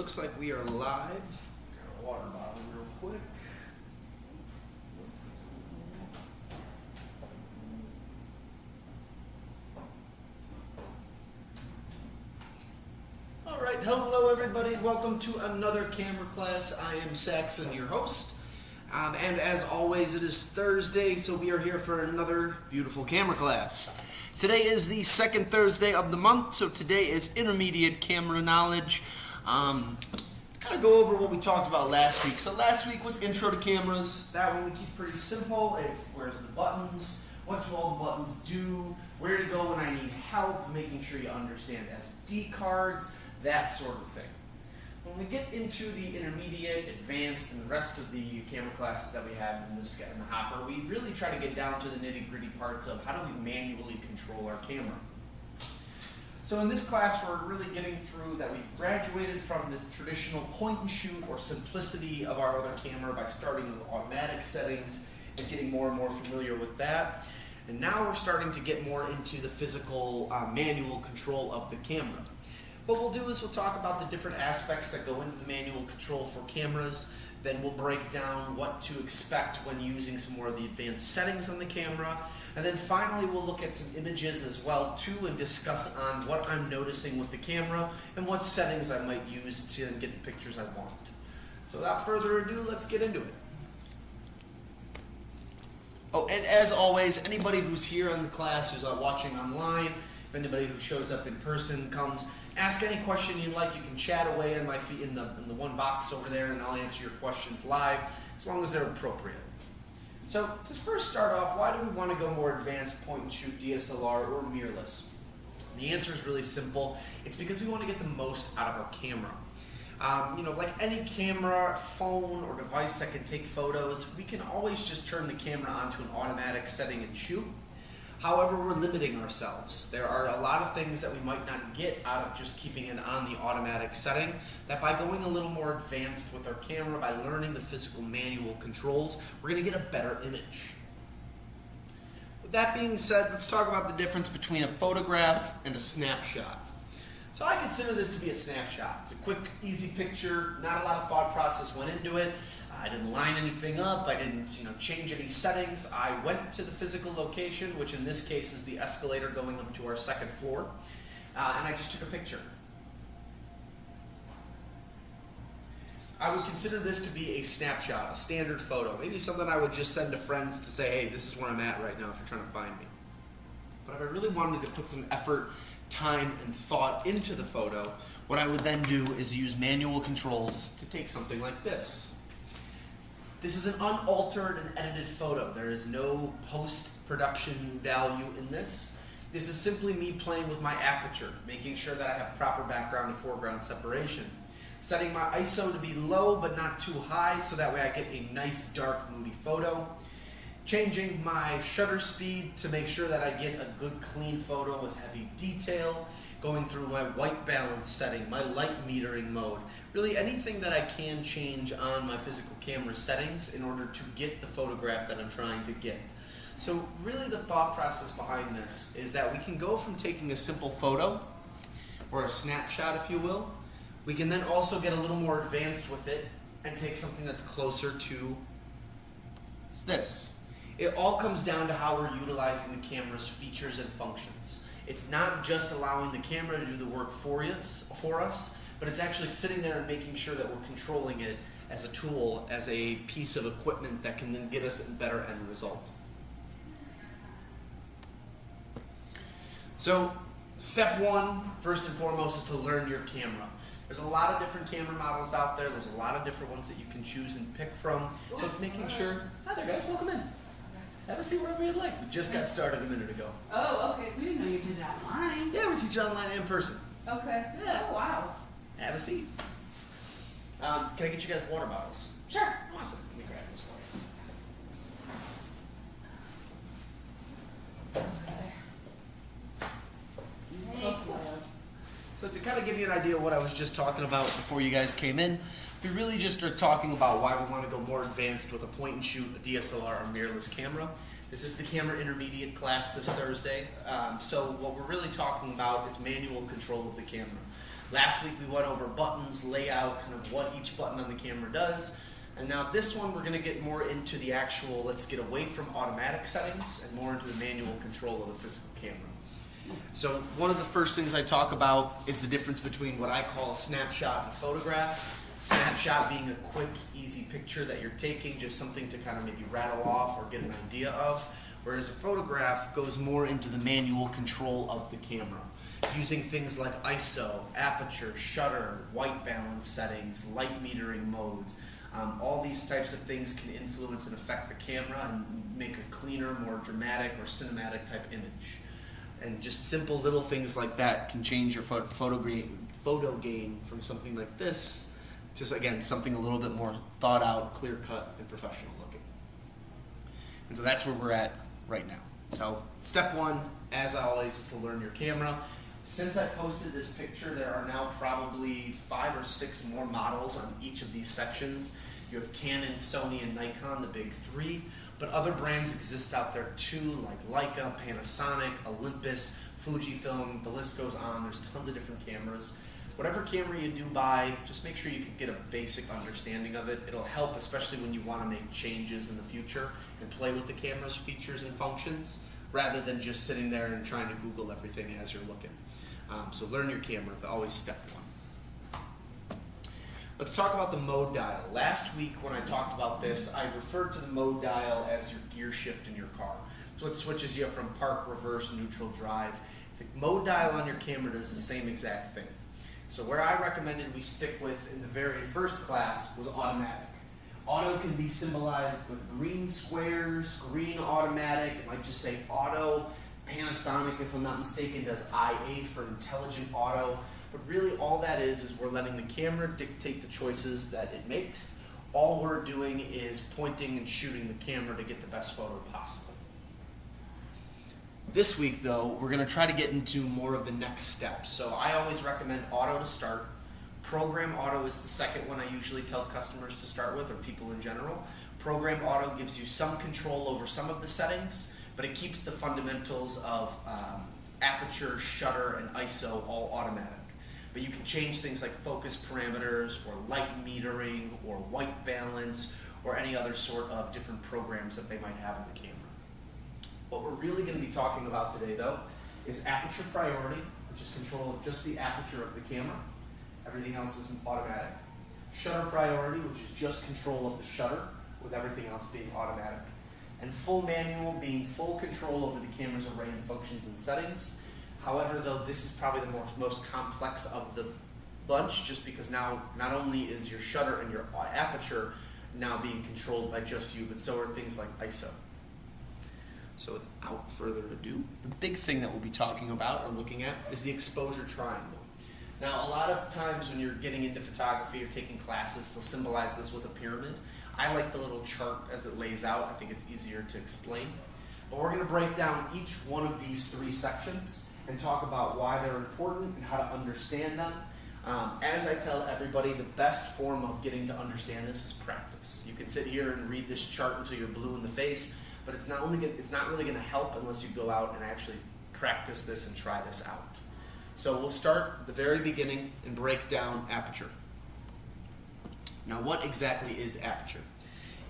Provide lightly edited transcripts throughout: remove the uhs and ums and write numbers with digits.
looks like we are live. Got a water bottle real quick. All right, hello everybody. Welcome to another camera class. I am Saxon, your host. And as always, it is Thursday, so we are here for another beautiful camera class. Today is the second Thursday of the month, so today is intermediate camera knowledge. Kind of go over what we talked about last week. So last week was intro to cameras. That one we keep pretty simple. It's where's the buttons, what do all the buttons do, where to go when I need help, making sure you understand SD cards, that sort of thing. When we get into the intermediate, advanced, and the rest of the camera classes that we have in the hopper, we really try to get down to the nitty-gritty parts of how do we manually control our camera. So in this class, we're really getting through that we've graduated from the traditional point and shoot or simplicity of our other camera by starting with automatic settings and getting more and more familiar with that. And now we're starting to get more into the physical manual control of the camera. What we'll do is we'll talk about the different aspects that go into the manual control for cameras. Then we'll break down what to expect when using some more of the advanced settings on the camera. And then finally we'll look at some images as well too and discuss on what I'm noticing with the camera and what settings I might use to get the pictures I want. So without further ado, let's get into it. Oh, and as always, anybody who's here in the class, who's watching online, if anybody who shows up in person comes, ask any question you'd like. You can chat away in the one box over there, and I'll answer your questions live as long as they're appropriate. So to first start off, why do we want to go more advanced point and shoot DSLR or mirrorless? The answer is really simple. It's because we want to get the most out of our camera. Like any camera, phone, or device that can take photos, we can always just turn the camera onto an automatic setting and shoot. However, we're limiting ourselves. There are a lot of things that we might not get out of just keeping it on the automatic setting, that by going a little more advanced with our camera, by learning the physical manual controls, we're going to get a better image. With that being said, let's talk about the difference between a photograph and a snapshot. So I consider this to be a snapshot. It's a quick, easy picture, not a lot of thought process went into it. I didn't line anything up, I didn't change any settings. I went to the physical location, which in this case is the escalator going up to our second floor, and I just took a picture. I would consider this to be a snapshot, a standard photo, maybe something I would just send to friends to say, hey, this is where I'm at right now if you're trying to find me. But if I really wanted to put some effort, time, and thought into the photo, what I would then do is use manual controls to take something like this. This is an unaltered and edited photo. There is no post-production value in this. This is simply me playing with my aperture, making sure that I have proper background and foreground separation. Setting my ISO to be low but not too high so that way I get a nice dark moody photo. Changing my shutter speed to make sure that I get a good clean photo with heavy detail. Going through my white balance setting, my light metering mode, really anything that I can change on my physical camera settings in order to get the photograph that I'm trying to get. So really the thought process behind this is that we can go from taking a simple photo, or a snapshot if you will, we can then also get a little more advanced with it and take something that's closer to this. It all comes down to how we're utilizing the camera's features and functions. It's not just allowing the camera to do the work for us, but it's actually sitting there and making sure that we're controlling it as a tool, as a piece of equipment that can then get us a better end result. So, step one, first and foremost, is to learn your camera. There's a lot of different camera models out there. There's a lot of different ones that you can choose and pick from. So making sure, hi there guys, welcome in. Have a seat wherever you'd like. We just got started a minute ago. Oh, okay. We didn't know you did that online. Yeah, we teach online and in person. Okay. Yeah. Oh, wow. Have a seat. Can I get you guys water bottles? Sure. Awesome. Let me grab this for you. Thank you. So to kind of give you an idea of what I was just talking about before you guys came in, we really just are talking about why we want to go more advanced with a point and shoot, a DSLR, or mirrorless camera. This is the camera intermediate class this Thursday. So what we're really talking about is manual control of the camera. Last week we went over buttons, layout, kind of what each button on the camera does. And now this one we're going to get more into the actual, let's get away from automatic settings and more into the manual control of the physical camera. So one of the first things I talk about is the difference between what I call a snapshot and a photograph. Snapshot being a quick, easy picture that you're taking, just something to kind of maybe rattle off or get an idea of. Whereas a photograph goes more into the manual control of the camera, using things like ISO, aperture, shutter, white balance settings, light metering modes. All these types of things can influence and affect the camera and make a cleaner, more dramatic or cinematic type image. And just simple little things like that can change your photo game from something like this to, again, something a little bit more thought out, clear cut, and professional looking. And so that's where we're at right now. So step one, as always, is to learn your camera. Since I posted this picture, there are now probably 5 or 6 more models on each of these sections. You have Canon, Sony, and Nikon, the big 3, but other brands exist out there too, like Leica, Panasonic, Olympus, Fujifilm, the list goes on. There's tons of different cameras. Whatever camera you do buy, just make sure you can get a basic understanding of it. It'll help, especially when you want to make changes in the future and play with the camera's features and functions, rather than just sitting there and trying to Google everything as you're looking. So learn your camera, always step one. Let's talk about the mode dial. Last week when I talked about this, I referred to the mode dial as your gear shift in your car. It's what switches you from park, reverse, neutral, drive. The mode dial on your camera does the same exact thing. So where I recommended we stick with in the very first class was automatic. Auto can be symbolized with green squares, green automatic, it might just say auto. Panasonic, if I'm not mistaken, does IA for intelligent auto. But really all that is we're letting the camera dictate the choices that it makes. All we're doing is pointing and shooting the camera to get the best photo possible. This week though, we're going to try to get into more of the next steps. So I always recommend auto to start. Program auto is the second one I usually tell customers to start with, or people in general. Program auto gives you some control over some of the settings, but it keeps the fundamentals of aperture, shutter, and ISO all automatic. But you can change things like focus parameters, or light metering, or white balance, or any other sort of different programs that they might have in the camera. What we're really going to be talking about today, though, is aperture priority, which is control of just the aperture of the camera. Everything else is automatic. Shutter priority, which is just control of the shutter, with everything else being automatic. And full manual being full control over the camera's array of functions and settings. However, though, this is probably the most complex of the bunch, just because now not only is your shutter and your aperture now being controlled by just you, but so are things like ISO. So without further ado, the big thing that we'll be talking about or looking at is the exposure triangle. Now, a lot of times when you're getting into photography or taking classes, they'll symbolize this with a pyramid. I like the little chart as it lays out. I think it's easier to explain. But we're going to break down each one of these 3 sections and talk about why they're important and how to understand them. As I tell everybody, the best form of getting to understand this is practice. You can sit here and read this chart until you're blue in the face, but it's not really going to help unless you go out and actually practice this and try this out. So we'll start at the very beginning and break down aperture. Now, what exactly is aperture?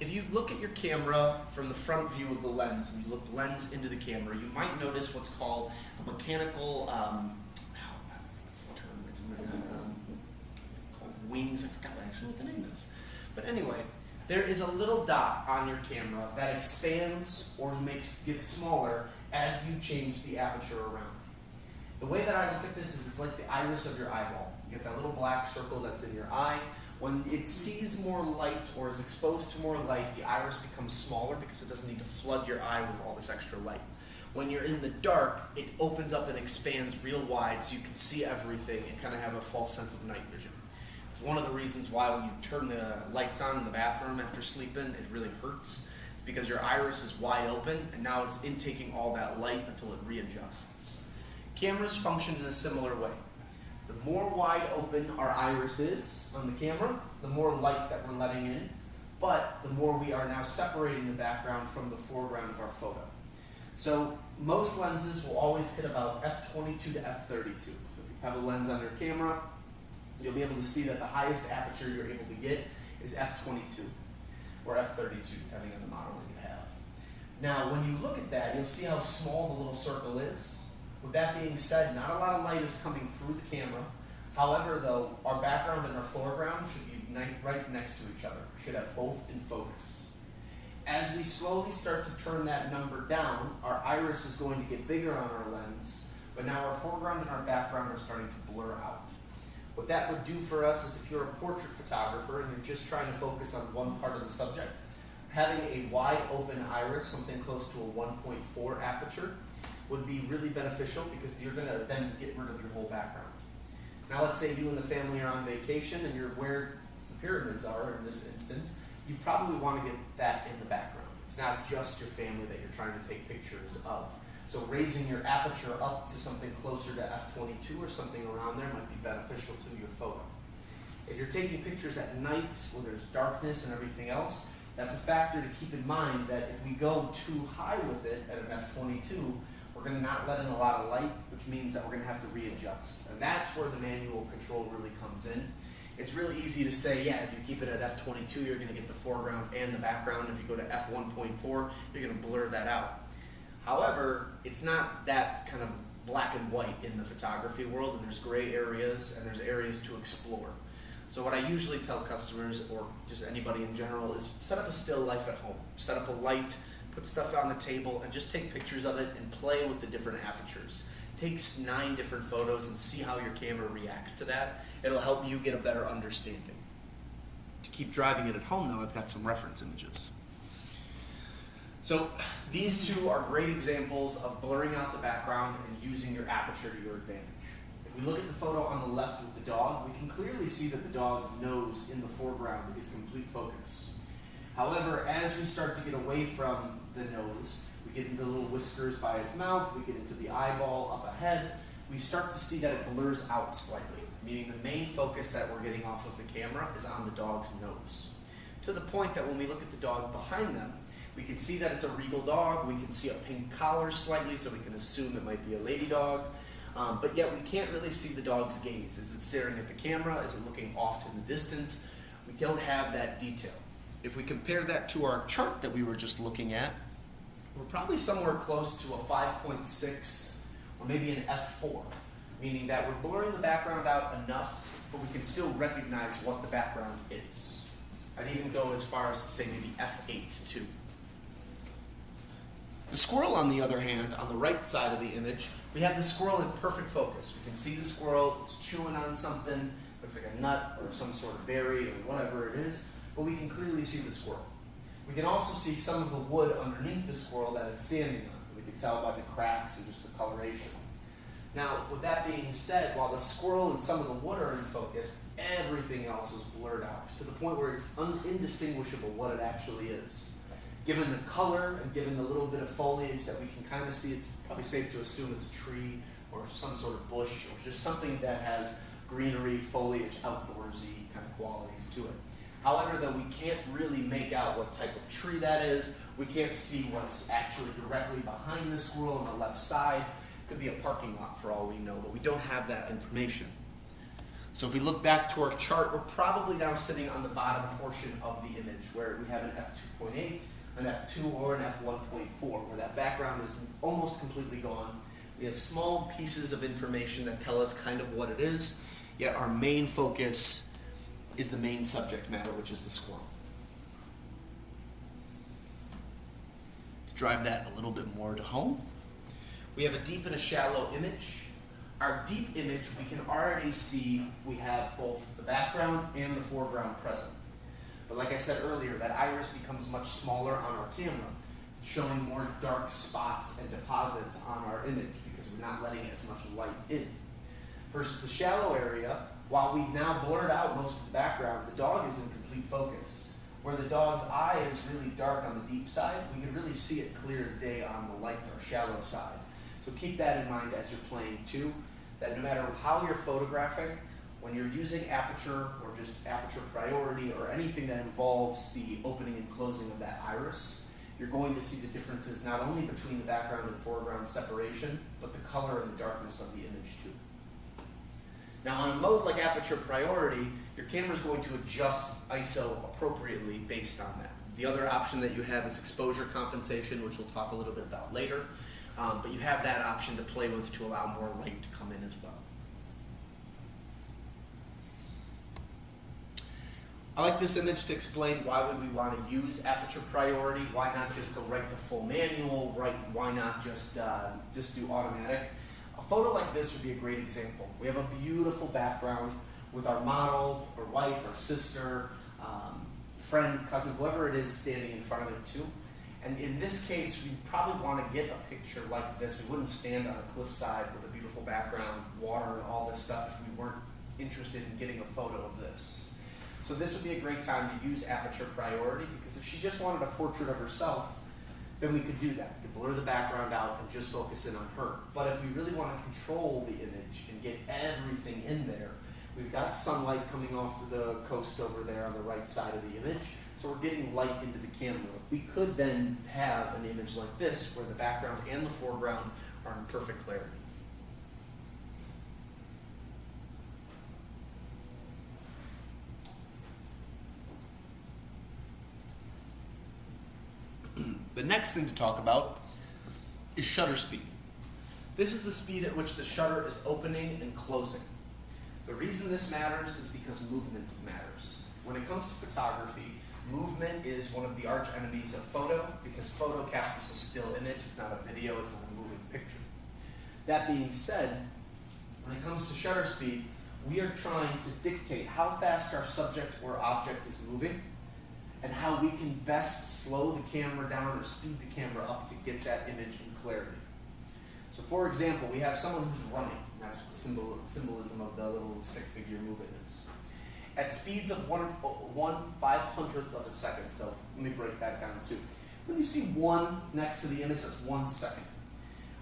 If you look at your camera from the front view of the lens, and you look the lens into the camera, you might notice what's called a mechanical, what's the term? It's called wings. I forgot actually what the name is. But anyway, there is a little dot on your camera that expands or gets smaller as you change the aperture around. The way that I look at this is it's like the iris of your eyeball. You get that little black circle that's in your eye. When it sees more light or is exposed to more light, the iris becomes smaller because it doesn't need to flood your eye with all this extra light. When you're in the dark, it opens up and expands real wide so you can see everything and kind of have a false sense of night vision. It's one of the reasons why when you turn the lights on in the bathroom after sleeping, it really hurts. It's because your iris is wide open and now it's intaking all that light until it readjusts. Cameras function in a similar way. The more wide open our iris is on the camera, the more light that we're letting in, but the more we are now separating the background from the foreground of our photo. So most lenses will always hit about f22 to f32. If you have a lens on your camera, you'll be able to see that the highest aperture you're able to get is f22 or f32, depending on the model that you have. Now, when you look at that, you'll see how small the little circle is. With that being said, not a lot of light is coming through the camera. However, though, our background and our foreground should be right next to each other. We should have both in focus. As we slowly start to turn that number down, our iris is going to get bigger on our lens, but now our foreground and our background are starting to blur out. What that would do for us is if you're a portrait photographer and you're just trying to focus on one part of the subject, having a wide open iris, something close to a 1.4 aperture, would be really beneficial because you're going to then get rid of your whole background. Now let's say you and the family are on vacation and you're where the pyramids are in this instant, you probably want to get that in the background. It's not just your family that you're trying to take pictures of. So raising your aperture up to something closer to f22 or something around there might be beneficial to your photo. If you're taking pictures at night when there's darkness and everything else, that's a factor to keep in mind that if we go too high with it at an f22, we're going to not let in a lot of light, which means that we're going to have to readjust. And that's where the manual control really comes in. It's really easy to say, yeah, if you keep it at f22, you're going to get the foreground and the background. If you go to f1.4, you're going to blur that out. However, it's not that kind of black and white in the photography world, and there's gray areas and there's areas to explore. So what I usually tell customers, or just anybody in general, is set up a still life at home. Set up a light, put stuff on the table, and just take pictures of it and play with the different apertures. Take 9 different photos and see how your camera reacts to that. It'll help you get a better understanding. To keep driving it at home though, I've got some reference images. So these two are great examples of blurring out the background and using your aperture to your advantage. If we look at the photo on the left with the dog, we can clearly see that the dog's nose in the foreground is complete focus. However, as we start to get away from the nose, we get into the little whiskers by its mouth, we get into the eyeball up ahead, we start to see that it blurs out slightly, meaning the main focus that we're getting off of the camera is on the dog's nose. To the point that when we look at the dog behind them, we can see that it's a regal dog, we can see a pink collar slightly, so we can assume it might be a lady dog, but yet we can't really see the dog's gaze. Is it staring at the camera? Is it looking off in the distance? We don't have that detail. If we compare that to our chart that we were just looking at, we're probably somewhere close to a 5.6 or maybe an f4, meaning that we're blurring the background out enough, but we can still recognize what the background is. I'd even go as far as to say maybe f8 too. The squirrel, on the other hand, on the right side of the image, we have the squirrel in perfect focus. We can see the squirrel, it's chewing on something, looks like a nut or some sort of berry or whatever it is, but we can clearly see the squirrel. We can also see some of the wood underneath the squirrel that it's standing on. We can tell by the cracks and just the coloration. Now, with that being said, while the squirrel and some of the wood are in focus, everything else is blurred out to the point where it's indistinguishable what it actually is. Given the color and given the little bit of foliage that we can kind of see, it's probably safe to assume it's a tree or some sort of bush or just something that has greenery, foliage, outdoorsy kind of qualities to it. However, though, we can't really make out what type of tree that is. We can't see what's actually directly behind the squirrel on the left side. Could be a parking lot for all we know, but we don't have that information. So if we look back to our chart, we're probably now sitting on the bottom portion of the image where we have an f2.8, an f2, or an f1.4, where that background is almost completely gone. We have small pieces of information that tell us kind of what it is, yet our main focus is the main subject matter, which is the squirrel. To drive that a little bit more to home, we have a deep and a shallow image. Our deep image, we can already see we have both the background and the foreground present. But like I said earlier, that iris becomes much smaller on our camera, showing more dark spots and deposits on our image because we're not letting as much light in. Versus the shallow area, while we've now blurred out most of the background, the dog is in complete focus. Where the dog's eye is really dark on the deep side, we can really see it clear as day on the light or shallow side. So keep that in mind as you're playing too, that no matter how you're photographing, when you're using aperture or just aperture priority or anything that involves the opening and closing of that iris, you're going to see the differences not only between the background and foreground separation, but the color and the darkness of the image too. Now on a mode like aperture priority, your camera is going to adjust ISO appropriately based on that. The other option that you have is exposure compensation, which we'll talk a little bit about later. But you have that option to play with to allow more light to come in as well. I like this image to explain why would we want to use aperture priority. Why not just go right to full manual? Why not just do automatic? A photo like this would be a great example. We have a beautiful background with our model, our wife, our sister, friend, cousin, whoever it is standing in front of it too. And in this case, we probably want to get a picture like this. We wouldn't stand on a cliffside with a beautiful background, water, and all this stuff if we weren't interested in getting a photo of this. So this would be a great time to use aperture priority, because if she just wanted a portrait of herself, then we could do that. We could blur the background out and just focus in on her. But if we really want to control the image and get everything in there, we've got sunlight coming off the coast over there on the right side of the image, so we're getting light into the camera. We could then have an image like this where the background and the foreground are in perfect clarity. The next thing to talk about is shutter speed. This is the speed at which the shutter is opening and closing. The reason this matters is because movement matters. When it comes to photography, movement is one of the arch enemies of photo, because photo captures a still image. It's not a video, it's not a moving picture. That being said, when it comes to shutter speed, we are trying to dictate how fast our subject or object is moving and how we can best slow the camera down or speed the camera up to get that image in clarity. So for example, we have someone who's running. That's what the symbolism of the little stick figure movement is. At speeds of 1/500th of a second, so let me break that down too. When you see 1 next to the image, that's 1 second.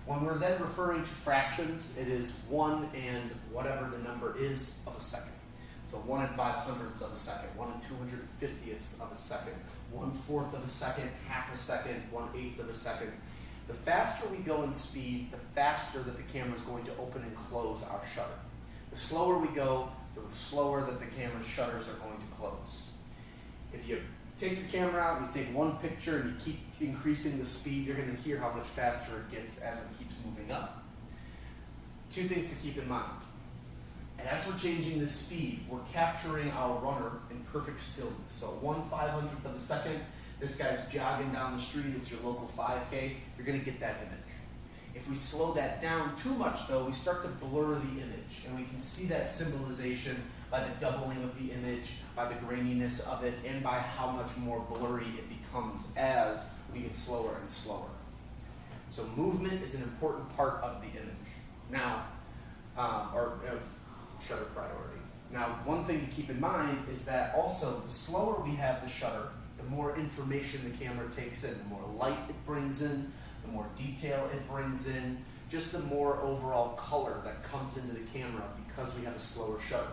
When we're then referring to fractions, it is 1 and whatever the number is of a second. So 1/500th of a second, 1/250th of a second, 1/4 of a second, half a second, 1/8 of a second. The faster we go in speed, the faster that the camera is going to open and close our shutter. The slower we go, the slower that the camera's shutters are going to close. If you take your camera out and you take one picture and you keep increasing the speed, you're going to hear how much faster it gets as it keeps moving up. Two things to keep in mind. As we're changing the speed, we're capturing our runner in perfect stillness. So 1/500th of a second, this guy's jogging down the street, it's your local 5K, you're going to get that image. If we slow that down too much though, we start to blur the image, and we can see that symbolization by the doubling of the image, by the graininess of it, and by how much more blurry it becomes as we get slower and slower. So movement is an important part of the image. Now, or of shutter priority. Now, one thing to keep in mind is that also the slower we have the shutter, the more information the camera takes in, the more light it brings in, the more detail it brings in, just the more overall color that comes into the camera because we have a slower shutter.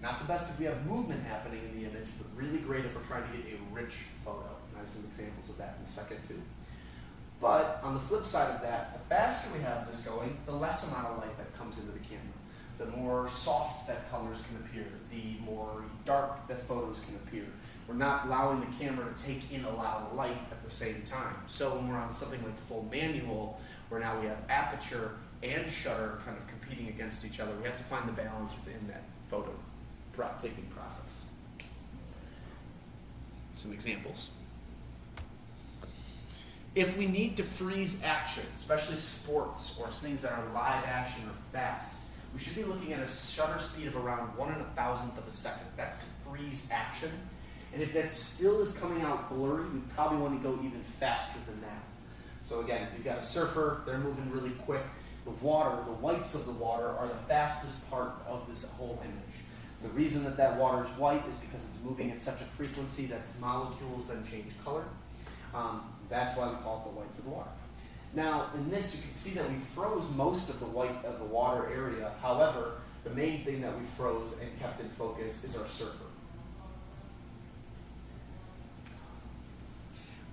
Not the best if we have movement happening in the image, but really great if we're trying to get a rich photo. And I have some examples of that in a second too. But on the flip side of that, the faster we have this going, the less amount of light that comes into the camera. The more soft that colors can appear, the more dark that photos can appear. We're not allowing the camera to take in a lot of light at the same time. So when we're on something like full manual, where now we have aperture and shutter kind of competing against each other, we have to find the balance within that photo taking process. Some examples. If we need to freeze action, especially sports or things that are live action or fast, we should be looking at a shutter speed of around 1/1000th of a second. That's to freeze action. And if that still is coming out blurry, we probably want to go even faster than that. So again, you've got a surfer, they're moving really quick. The water, the whites of the water are the fastest part of this whole image. The reason that that water is white is because it's moving at such a frequency that its molecules then change color. That's why we call it the whites of the water. Now, in this, you can see that we froze most of the white of the water area. However, the main thing that we froze and kept in focus is our surfer.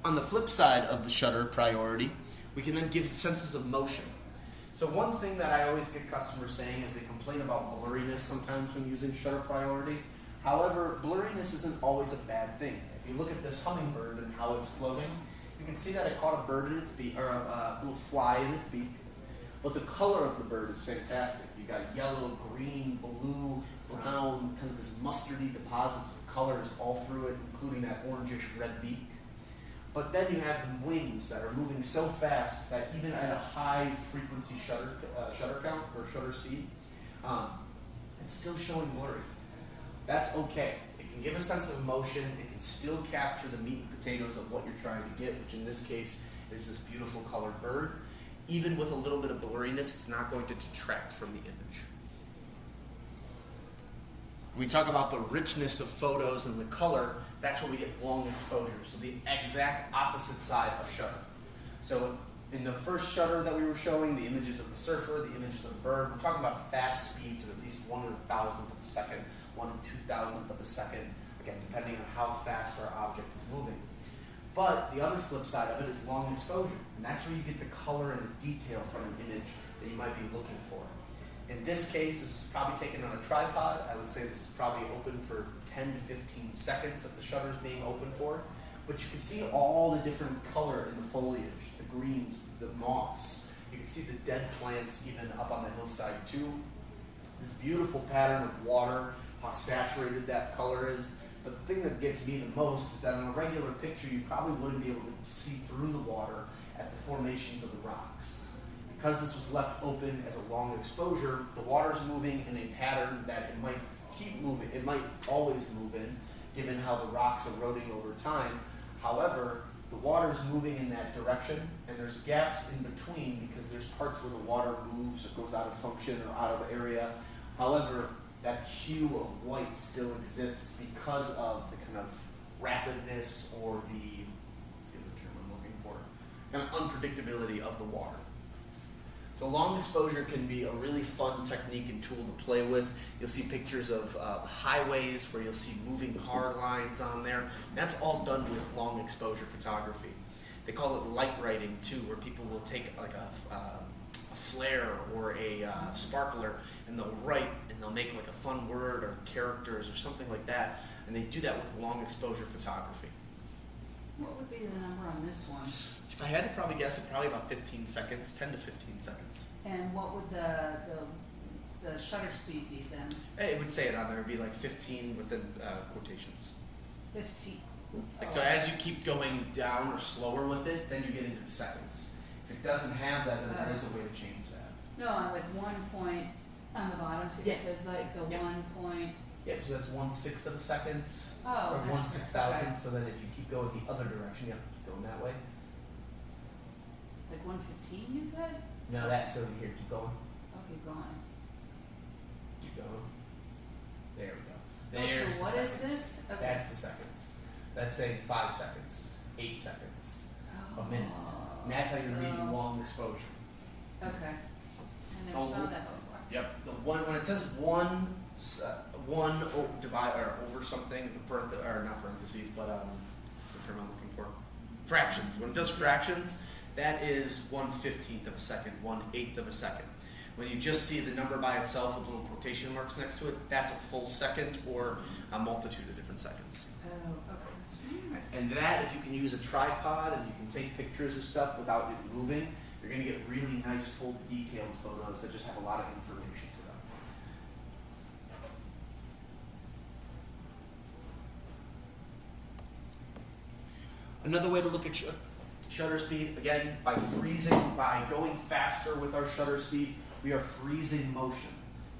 On the flip side of the shutter priority, we can then give senses of motion. So one thing that I always get customers saying is they complain about blurriness sometimes when using shutter priority. However, blurriness isn't always a bad thing. If you look at this hummingbird and how it's floating, you can see that it caught a bird in its beak, or a little fly in its beak. But the color of the bird is fantastic. You got yellow, green, blue, brown, kind of this mustardy deposits of colors all through it, including that orangish red beak. But then you have the wings that are moving so fast that even at a high frequency shutter count or shutter speed, it's still showing blurry. That's okay. It can give a sense of motion. It can still capture the meat and potatoes of what you're trying to get, which in this case is this beautiful colored bird. Even with a little bit of blurriness, it's not going to detract from the image. We talk about the richness of photos and the color. That's where we get long exposure. So the exact opposite side of shutter. So in the first shutter that we were showing, the images of the surfer, the images of the bird, we're talking about fast speeds of at least 1/1000th of a second, 1/2000th of a second, again, depending on how fast our object is moving. But the other flip side of it is long exposure, and that's where you get the color and the detail from an image that you might be looking for. In this case, this is probably taken on a tripod. I would say this is probably open for 10 to 15 seconds that the shutter is being open for. But you can see all the different color in the foliage, the greens, the moss. You can see the dead plants even up on the hillside too. This beautiful pattern of water, how saturated that color is. But the thing that gets me the most is that in a regular picture, you probably wouldn't be able to see through the water at the formations of the rocks. Because this was left open as a long exposure, the water's moving in a pattern that it might keep moving, it might always move in, given how the rock's eroding over time. However, the water's moving in that direction, and there's gaps in between because there's parts where the water moves or goes out of function or out of area. However, that hue of white still exists because of the kind of rapidness or the, let's get the term I'm looking for, kind of unpredictability of the water. So long exposure can be a really fun technique and tool to play with. You'll see pictures of highways where you'll see moving car lines on there. And that's all done with long exposure photography. They call it light writing too, where people will take like a flare or a sparkler and they'll write and they'll make like a fun word or characters or something like that. And they do that with long exposure photography. What would be the number on this one? If I had to probably guess, it probably about 15 seconds, 10 to 15 seconds. And what would the shutter speed be then? It would say it on there. It would be like 15 within quotations. 15. Like, so as you keep going down or slower with it, then you get into the seconds. If it doesn't have that, then there is a way to change that. No, like 1 point on the bottom, so Yeah. it says like the Yeah. 1 point. Yeah, so that's 1/6 of a second, Oh, or that's 1/6000. okay. So then if you keep going the other direction, you have to keep going that way. Like 115 you said? No, that's over here. Keep going. Okay, gone. Keep going. There we go. Oh, There's so what the is seconds. this? Okay. That's the seconds. That's saying 5 seconds, 8 seconds, a minute. And that's how you're reading long exposure. Okay. I never Oh, saw that before. Yep. The one when it says divide or over something, or not parentheses, but what's the term I'm looking for? Fractions. When it does fractions, that is 1/15th of a second, 1/8th of a second. When you just see the number by itself with little quotation marks next to it, that's a full second or a multitude of different seconds. Oh, okay. And that, if you can use a tripod and you can take pictures of stuff without it moving, you're going to get really nice, full, detailed photos that just have a lot of information to them. Another way to look at shutter speed, again, by going faster with our shutter speed, we are freezing motion.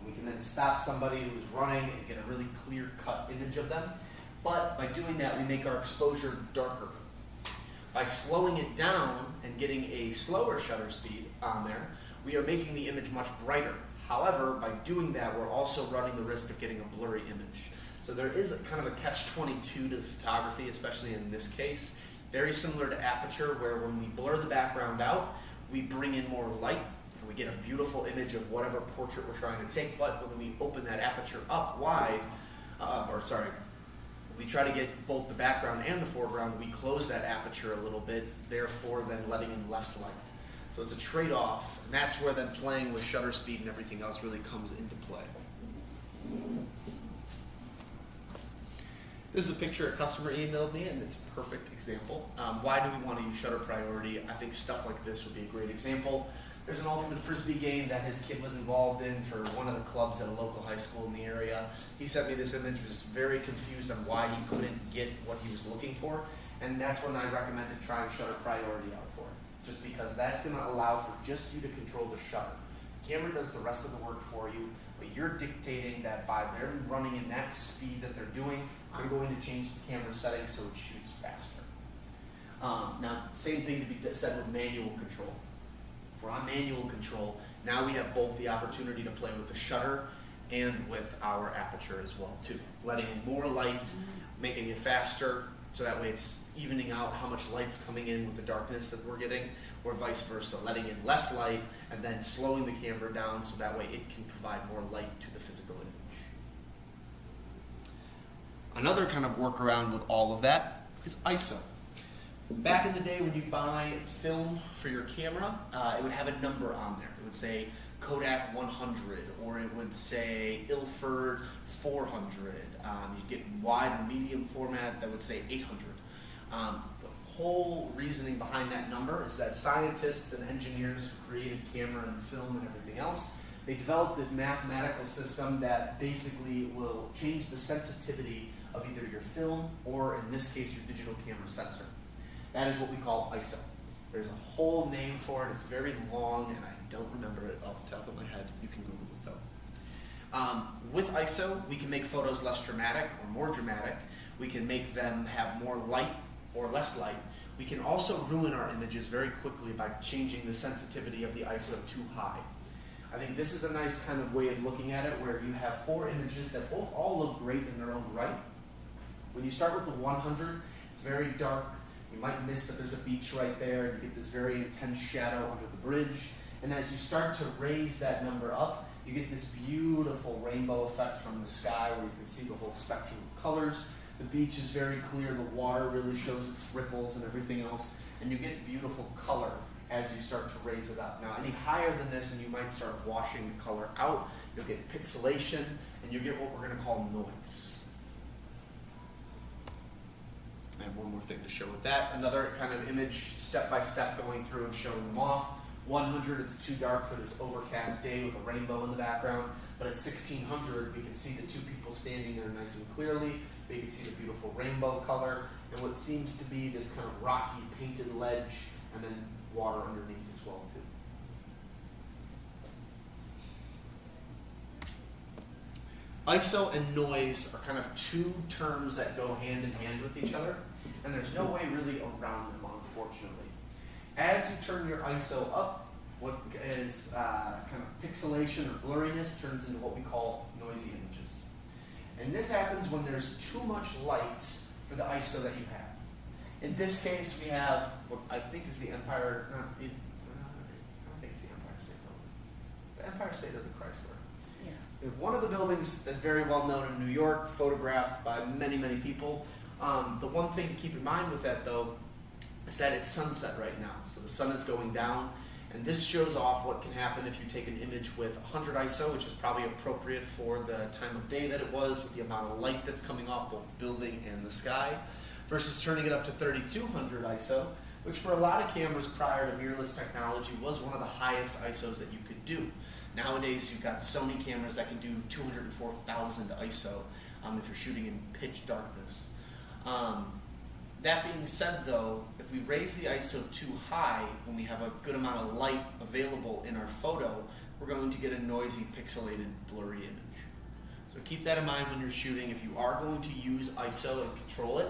We can then stop somebody who's running and get a really clear-cut image of them. But by doing that, we make our exposure darker. By slowing it down and getting a slower shutter speed on there, we are making the image much brighter. However, by doing that, we're also running the risk of getting a blurry image. So there is a kind of a catch-22 to the photography, especially in this case. Very similar to aperture, where when we blur the background out, we bring in more light, and we get a beautiful image of whatever portrait we're trying to take. But when we open that aperture up wide, we try to get both the background and the foreground, we close that aperture a little bit, therefore then letting in less light. So it's a trade-off, and that's where then playing with shutter speed and everything else really comes into play. This is a picture a customer emailed me, and it's a perfect example. Why do we want to use shutter priority? I think stuff like this would be a great example. There's an ultimate frisbee game that his kid was involved in for one of the clubs at a local high school in the area. He sent me this image, was very confused on why he couldn't get what he was looking for, and that's when I recommended trying shutter priority out for it. Just because that's going to allow for just you to control the shutter. The camera does the rest of the work for you, but you're dictating that by them running in that speed that they're doing, I'm going to change the camera settings so it shoots faster. Now, same thing to be said with manual control. If we're on manual control, now we have both the opportunity to play with the shutter and with our aperture as well too. Letting in more light, making it faster, so that way it's evening out how much light's coming in with the darkness that we're getting, or vice versa, letting in less light and then slowing the camera down so that way it can provide more light to the physical image. Another kind of workaround with all of that is ISO. Back in the day when you buy film for your camera, it would have a number on there. It would say Kodak 100, or it would say Ilford 400. You'd get wide and medium format that would say 800. The whole reasoning behind that number is that scientists and engineers who created camera and film and everything else, they developed this mathematical system that basically will change the sensitivity of either your film or, in this case, your digital camera sensor. That is what we call ISO. There's a whole name for it. It's very long, and I don't remember it off the top of my head. You can Google it, though. With ISO, we can make photos less dramatic or more dramatic. We can make them have more light or less light. We can also ruin our images very quickly by changing the sensitivity of the ISO too high. I think this is a nice kind of way of looking at it, where you have 4 images that both all look great in their own right. When you start with the 100, it's very dark. You might miss that there's a beach right there. You get this very intense shadow under the bridge. And as you start to raise that number up, you get this beautiful rainbow effect from the sky where you can see the whole spectrum of colors. The beach is very clear. The water really shows its ripples and everything else. And you get beautiful color as you start to raise it up. Now, any higher than this, and you might start washing the color out. You'll get pixelation, and you get what we're going to call noise. I have one more thing to show with that. Another kind of image, step-by-step, going through and showing them off. 100, it's too dark for this overcast day with a rainbow in the background. But at 1600, we can see the 2 people standing there nice and clearly. We can see the beautiful rainbow color and what seems to be this kind of rocky painted ledge, and then water underneath as well too. ISO and noise are kind of 2 terms that go hand in hand with each other, and there's no way really around them, unfortunately. As you turn your ISO up, what is kind of pixelation or blurriness turns into what we call noisy images. And this happens when there's too much light for the ISO that you have. In this case, we have what I think is the Empire, I don't think it's the Empire State Building. The Empire State of the Chrysler. Yeah. We have one of the buildings that's very well known in New York, photographed by many, many people. The one thing to keep in mind with that, though, is that it's sunset right now. So the sun is going down, and this shows off what can happen if you take an image with 100 ISO, which is probably appropriate for the time of day that it was, with the amount of light that's coming off both the building and the sky, versus turning it up to 3200 ISO, which for a lot of cameras prior to mirrorless technology was one of the highest ISOs that you could do. Nowadays, you've got Sony cameras that can do 204,000 ISO if you're shooting in pitch darkness. That being said, though, if we raise the ISO too high when we have a good amount of light available in our photo, we're going to get a noisy, pixelated, blurry image. So keep that in mind when you're shooting. If you are going to use ISO and control it,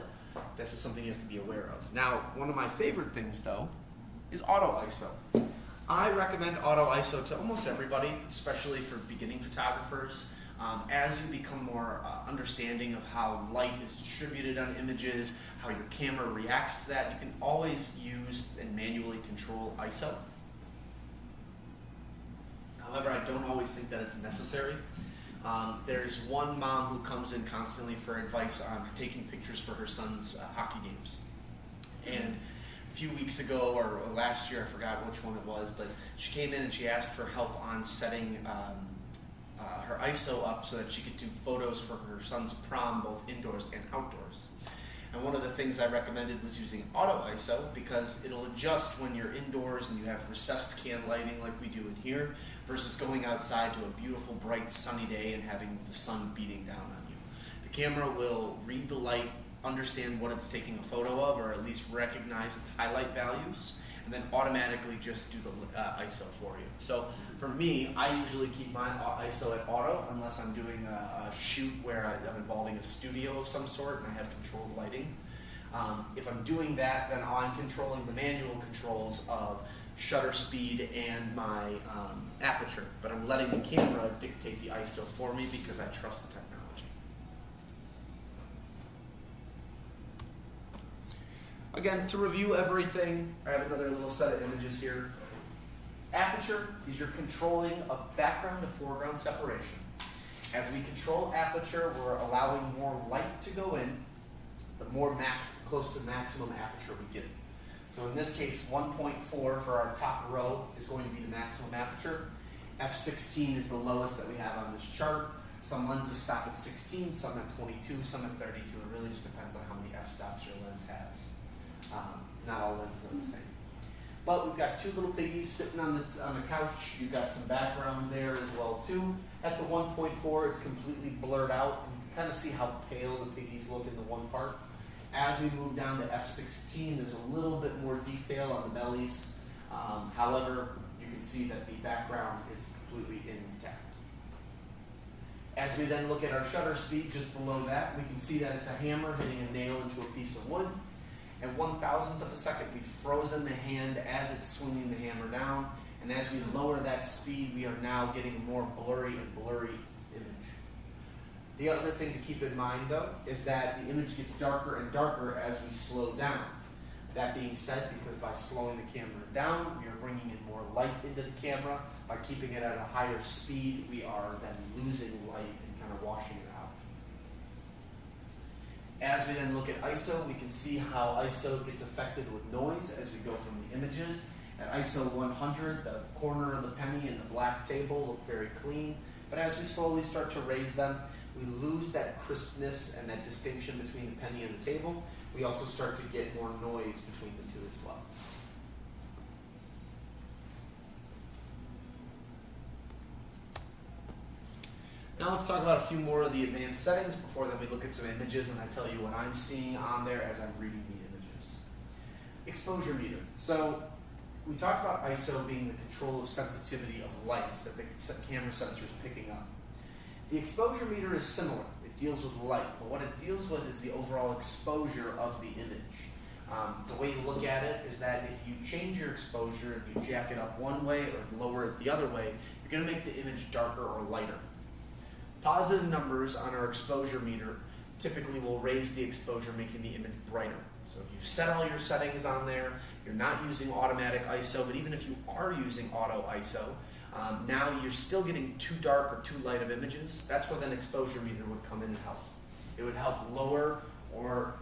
this is something you have to be aware of. Now, one of my favorite things, though, is auto ISO. I recommend auto ISO to almost everybody, especially for beginning photographers. As you become more understanding of how light is distributed on images, how your camera reacts to that, you can always use and manually control ISO. However, I don't always think that it's necessary. There's one mom who comes in constantly for advice on taking pictures for her son's hockey games. And a few weeks ago or last year, I forgot which one it was, but she came in and she asked for help on setting her ISO up so that she could do photos for her son's prom, both indoors and outdoors. And one of the things I recommended was using auto ISO because it'll adjust when you're indoors and you have recessed can lighting like we do in here versus going outside to a beautiful bright sunny day and having the sun beating down on you. The camera will read the light, understand what it's taking a photo of, or at least recognize its highlight values, and then automatically just do the ISO for you. So for me, I usually keep my ISO at auto unless I'm doing a shoot where I'm involving a studio of some sort and I have controlled lighting. If I'm doing that, then I'm controlling the manual controls of shutter speed and my aperture, but I'm letting the camera dictate the ISO for me because I trust the technology. Again, to review everything, I have another little set of images here. Aperture is your controlling of background to foreground separation. As we control aperture, we're allowing more light to go in, the more close to maximum aperture we get. So in this case, 1.4 for our top row is going to be the maximum aperture. f16 is the lowest that we have on this chart. Some lenses stop at 16, some at 22, some at 32. It really just depends on how many f-stops your lens has. Not all lenses are the same. But we've got two little piggies sitting on the couch. You've got some background there as well too. At the 1.4, it's completely blurred out. And you can kind of see how pale the piggies look in the one part. As we move down to f16, there's a little bit more detail on the bellies. However, you can see that the background is completely intact. As we then look at our shutter speed just below that, we can see that it's a hammer hitting a nail into a piece of wood. At 1,000th of a second, we've frozen the hand as it's swinging the hammer down, and as we lower that speed, we are now getting a more blurry and blurry image. The other thing to keep in mind, though, is that the image gets darker and darker as we slow down. That being said, because by slowing the camera down, we are bringing in more light into the camera. By keeping it at a higher speed, we are then losing light and kind of washing it out. As we then look at ISO, we can see how ISO gets affected with noise as we go from the images. At ISO 100, the corner of the penny and the black table look very clean, but as we slowly start to raise them, we lose that crispness and that distinction between the penny and the table. We also start to get more noise between the two as well. Now let's talk about a few more of the advanced settings before then we look at some images and I tell you what I'm seeing on there as I'm reading the images. Exposure meter. So we talked about ISO being the control of sensitivity of lights that the camera sensor is picking up. The exposure meter is similar. It deals with light, but what it deals with is the overall exposure of the image. The way you look at it is that if you change your exposure and you jack it up one way or lower it the other way, you're going to make the image darker or lighter. Positive numbers on our exposure meter typically will raise the exposure, making the image brighter. So if you've set all your settings on there, you're not using automatic ISO, but even if you are using auto ISO, now you're still getting too dark or too light of images. That's where then exposure meter would come in and help. It would help lower or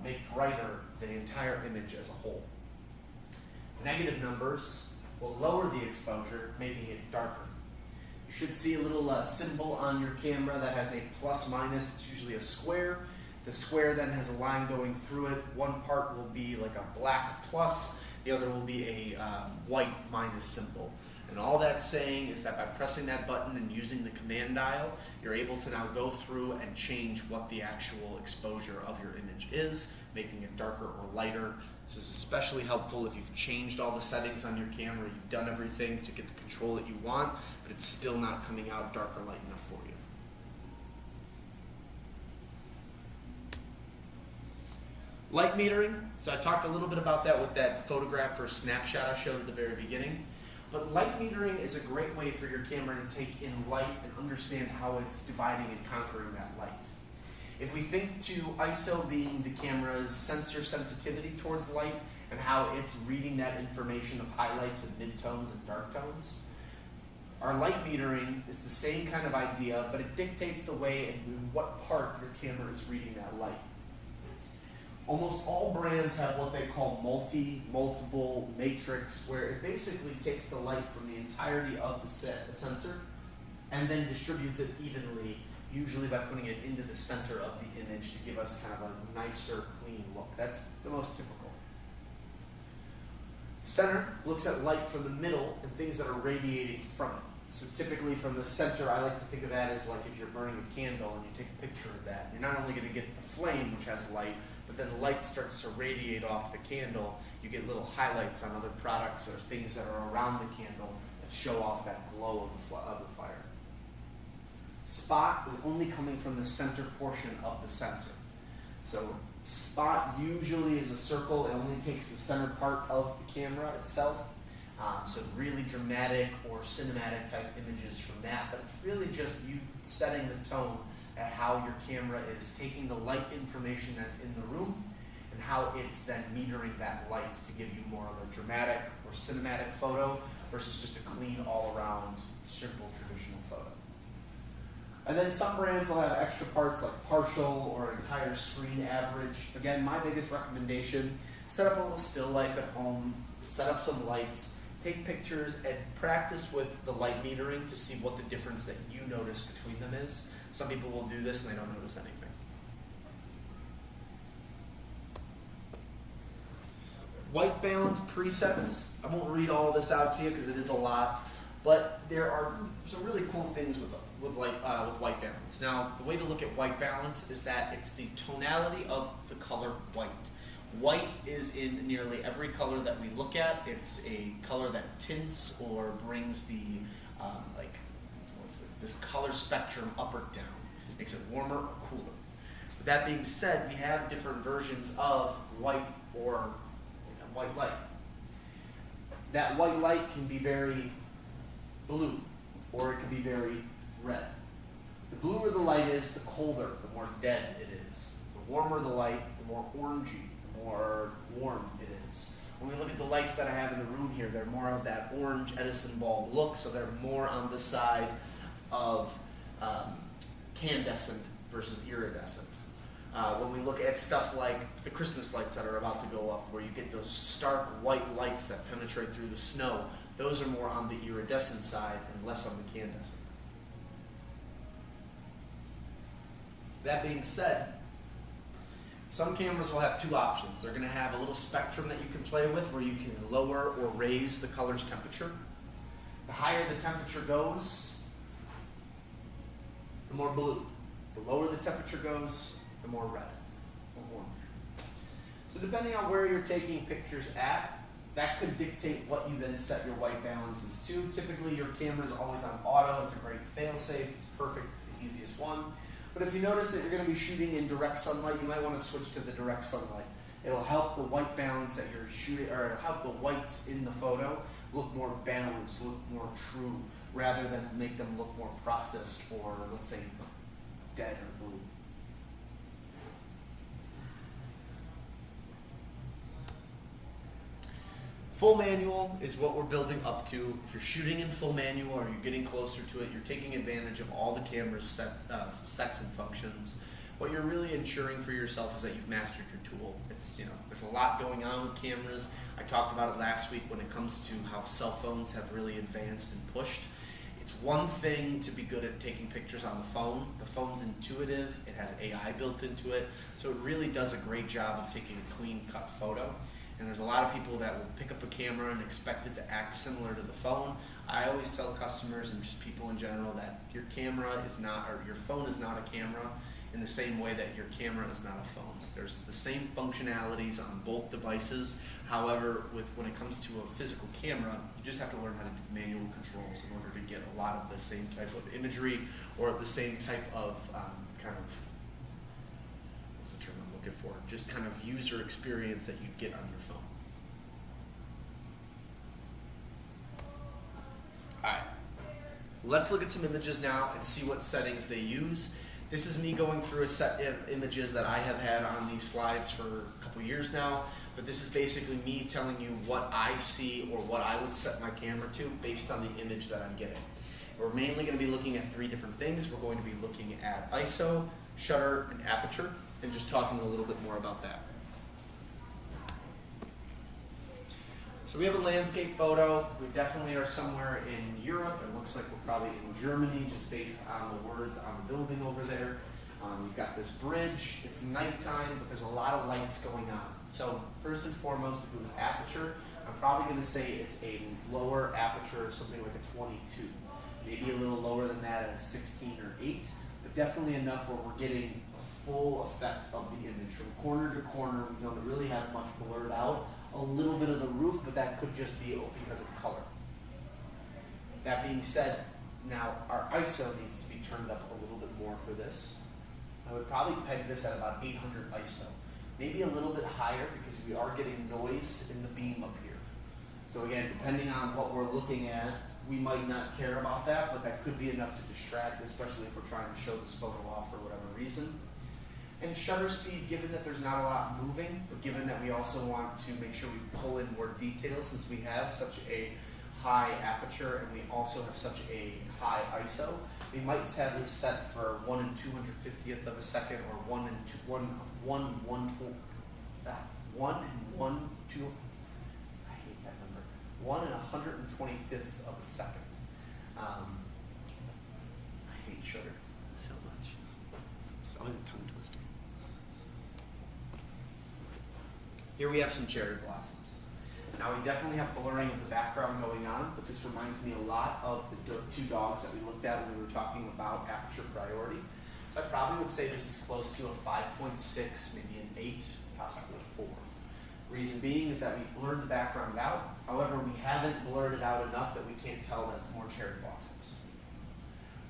make brighter the entire image as a whole. Negative numbers will lower the exposure, making it darker. You should see a little symbol on your camera that has a plus minus. It's usually a square. The square then has a line going through it. One part will be like a black plus, the other will be a white minus symbol. And all that's saying is that by pressing that button and using the command dial, you're able to now go through and change what the actual exposure of your image is, making it darker or lighter. This is especially helpful if you've changed all the settings on your camera, you've done everything to get the control that you want, but it's still not coming out dark or light enough for you. Light metering, so I talked a little bit about that with that photograph or snapshot I showed at the very beginning. But light metering is a great way for your camera to take in light and understand how it's dividing and conquering that light. If we think to ISO being the camera's sensor sensitivity towards light and how it's reading that information of highlights and midtones and dark tones, our light metering is the same kind of idea, but it dictates the way and in what part your camera is reading that light. Almost all brands have what they call multiple matrix, where it basically takes the light from the entirety of the sensor and then distributes it evenly, usually by putting it into the center of the image to give us kind of a nicer, clean look. That's the most typical. Center looks at light from the middle and things that are radiating from it. So typically from the center, I like to think of that as like if you're burning a candle and you take a picture of that, you're not only going to get the flame, which has light, but then the light starts to radiate off the candle. You get little highlights on other products or things that are around the candle that show off that glow of the fire. Spot is only coming from the center portion of the sensor. So spot usually is a circle. It only takes the center part of the camera itself. So really dramatic or cinematic type images from that, but it's really just you setting the tone at how your camera is taking the light information that's in the room and how it's then metering that light to give you more of a dramatic or cinematic photo versus just a clean all-around simple traditional photo. And then some brands will have extra parts like partial or entire screen average. Again, my biggest recommendation, set up a little still life at home, set up some lights, take pictures and practice with the light metering to see what the difference that you notice between them is. Some people will do this and they don't notice anything. White balance presets. I won't read all this out to you because it is a lot, but there are some really cool things with white balance. Now, the way to look at white balance is that it's the tonality of the color white. White is in nearly every color that we look at. It's a color that tints or brings the this color spectrum up or down, makes it warmer or cooler. With that being said, we have different versions of white or white light. That white light can be very blue or it can be very red. The bluer the light is, the colder, the more dead it is. The warmer the light, the more orangey, the more warm it is. When we look at the lights that I have in the room here, they're more of that orange Edison bulb look, so they're more on the side of candescent versus iridescent. When we look at stuff like the Christmas lights that are about to go up, where you get those stark white lights that penetrate through the snow, those are more on the iridescent side and less on the candescent. That being said, some cameras will have two options. They're going to have a little spectrum that you can play with where you can lower or raise the color's temperature. The higher the temperature goes, the more blue. The lower the temperature goes, the more red or orange. So depending on where you're taking pictures at, that could dictate what you then set your white balances to. Typically your camera is always on auto. It's a great fail-safe. It's perfect. It's the easiest one. But if you notice that you're going to be shooting in direct sunlight, you might want to switch to the direct sunlight. It'll help the white balance that you're shooting, or it'll help the whites in the photo look more balanced, look more true, rather than make them look more processed or, let's say, dead or blue. Full manual is what we're building up to. If you're shooting in full manual or you're getting closer to it, you're taking advantage of all the camera's sets and functions. What you're really ensuring for yourself is that you've mastered your tool. It's, there's a lot going on with cameras. I talked about it last week when it comes to how cell phones have really advanced and pushed. It's one thing to be good at taking pictures on the phone. The phone's intuitive, it has AI built into it, so it really does a great job of taking a clean cut photo. And there's a lot of people that will pick up a camera and expect it to act similar to the phone. I always tell customers and just people in general that your camera is not, or your phone is not a camera in the same way that your camera is not a phone. There's the same functionalities on both devices. However, when it comes to a physical camera, you just have to learn how to do manual controls in order to get a lot of the same type of imagery or the same type of what's the term I'm looking for? Just kind of user experience that you'd get on your phone. Alright, let's look at some images now and see what settings they use. This is me going through a set of images that I have had on these slides for a couple years now, but this is basically me telling you what I see or what I would set my camera to based on the image that I'm getting. We're mainly going to be looking at three different things. We're going to be looking at ISO, shutter, and aperture, and just talking a little bit more about that. So we have a landscape photo. We definitely are somewhere in Europe. It looks like we're probably in Germany, just based on the words on the building over there. We've got this bridge. It's nighttime, but there's a lot of lights going on. So first and foremost, if it was aperture, I'm probably going to say it's a lower aperture of something like a 22. Maybe a little lower than that at a 16 or 8, but definitely enough where we're getting a full effect of the image. From corner to corner, we don't really have much blurred out. A little bit of the roof, but that could just be because of color. That being said, now our ISO needs to be turned up a little bit more for this. I would probably peg this at about 800 ISO. Maybe a little bit higher because we are getting noise in the beam up here. So again, depending on what we're looking at, we might not care about that, but that could be enough to distract, especially if we're trying to show this photo off for whatever reason. And shutter speed, given that there's not a lot moving, but given that we also want to make sure we pull in more detail since we have such a high aperture and we also have such a high ISO, we might have this set for 1 and 250th of a second, or 1 and 1 and 125ths of a second. I hate shutter so much. It's always a tongue twister. Here we have some cherry blossoms. Now we definitely have blurring of the background going on, but this reminds me a lot of the two dogs that we looked at when we were talking about aperture priority. I probably would say this is close to a 5.6, maybe an 8, possibly a 4. Reason being is that we've blurred the background out. However, we haven't blurred it out enough that we can't tell that it's more cherry blossoms.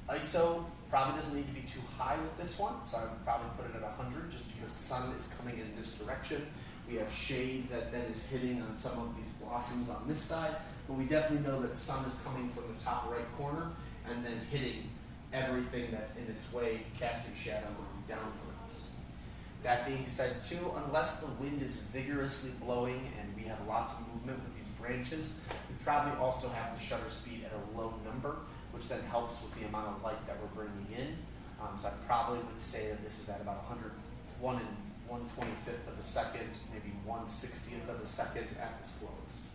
ISO probably doesn't need to be too high with this one, so I would probably put it at 100 just because the sun is coming in this direction. We have shade that then is hitting on some of these blossoms on this side, but we definitely know that sun is coming from the top right corner and then hitting everything that's in its way, casting shadow downwards. That being said too, unless the wind is vigorously blowing and we have lots of movement with these branches, we probably also have the shutter speed at a low number, which then helps with the amount of light that we're bringing in. So I probably would say that this is at about 1 and 125th of a second, maybe 1/60th of a second at the slowest.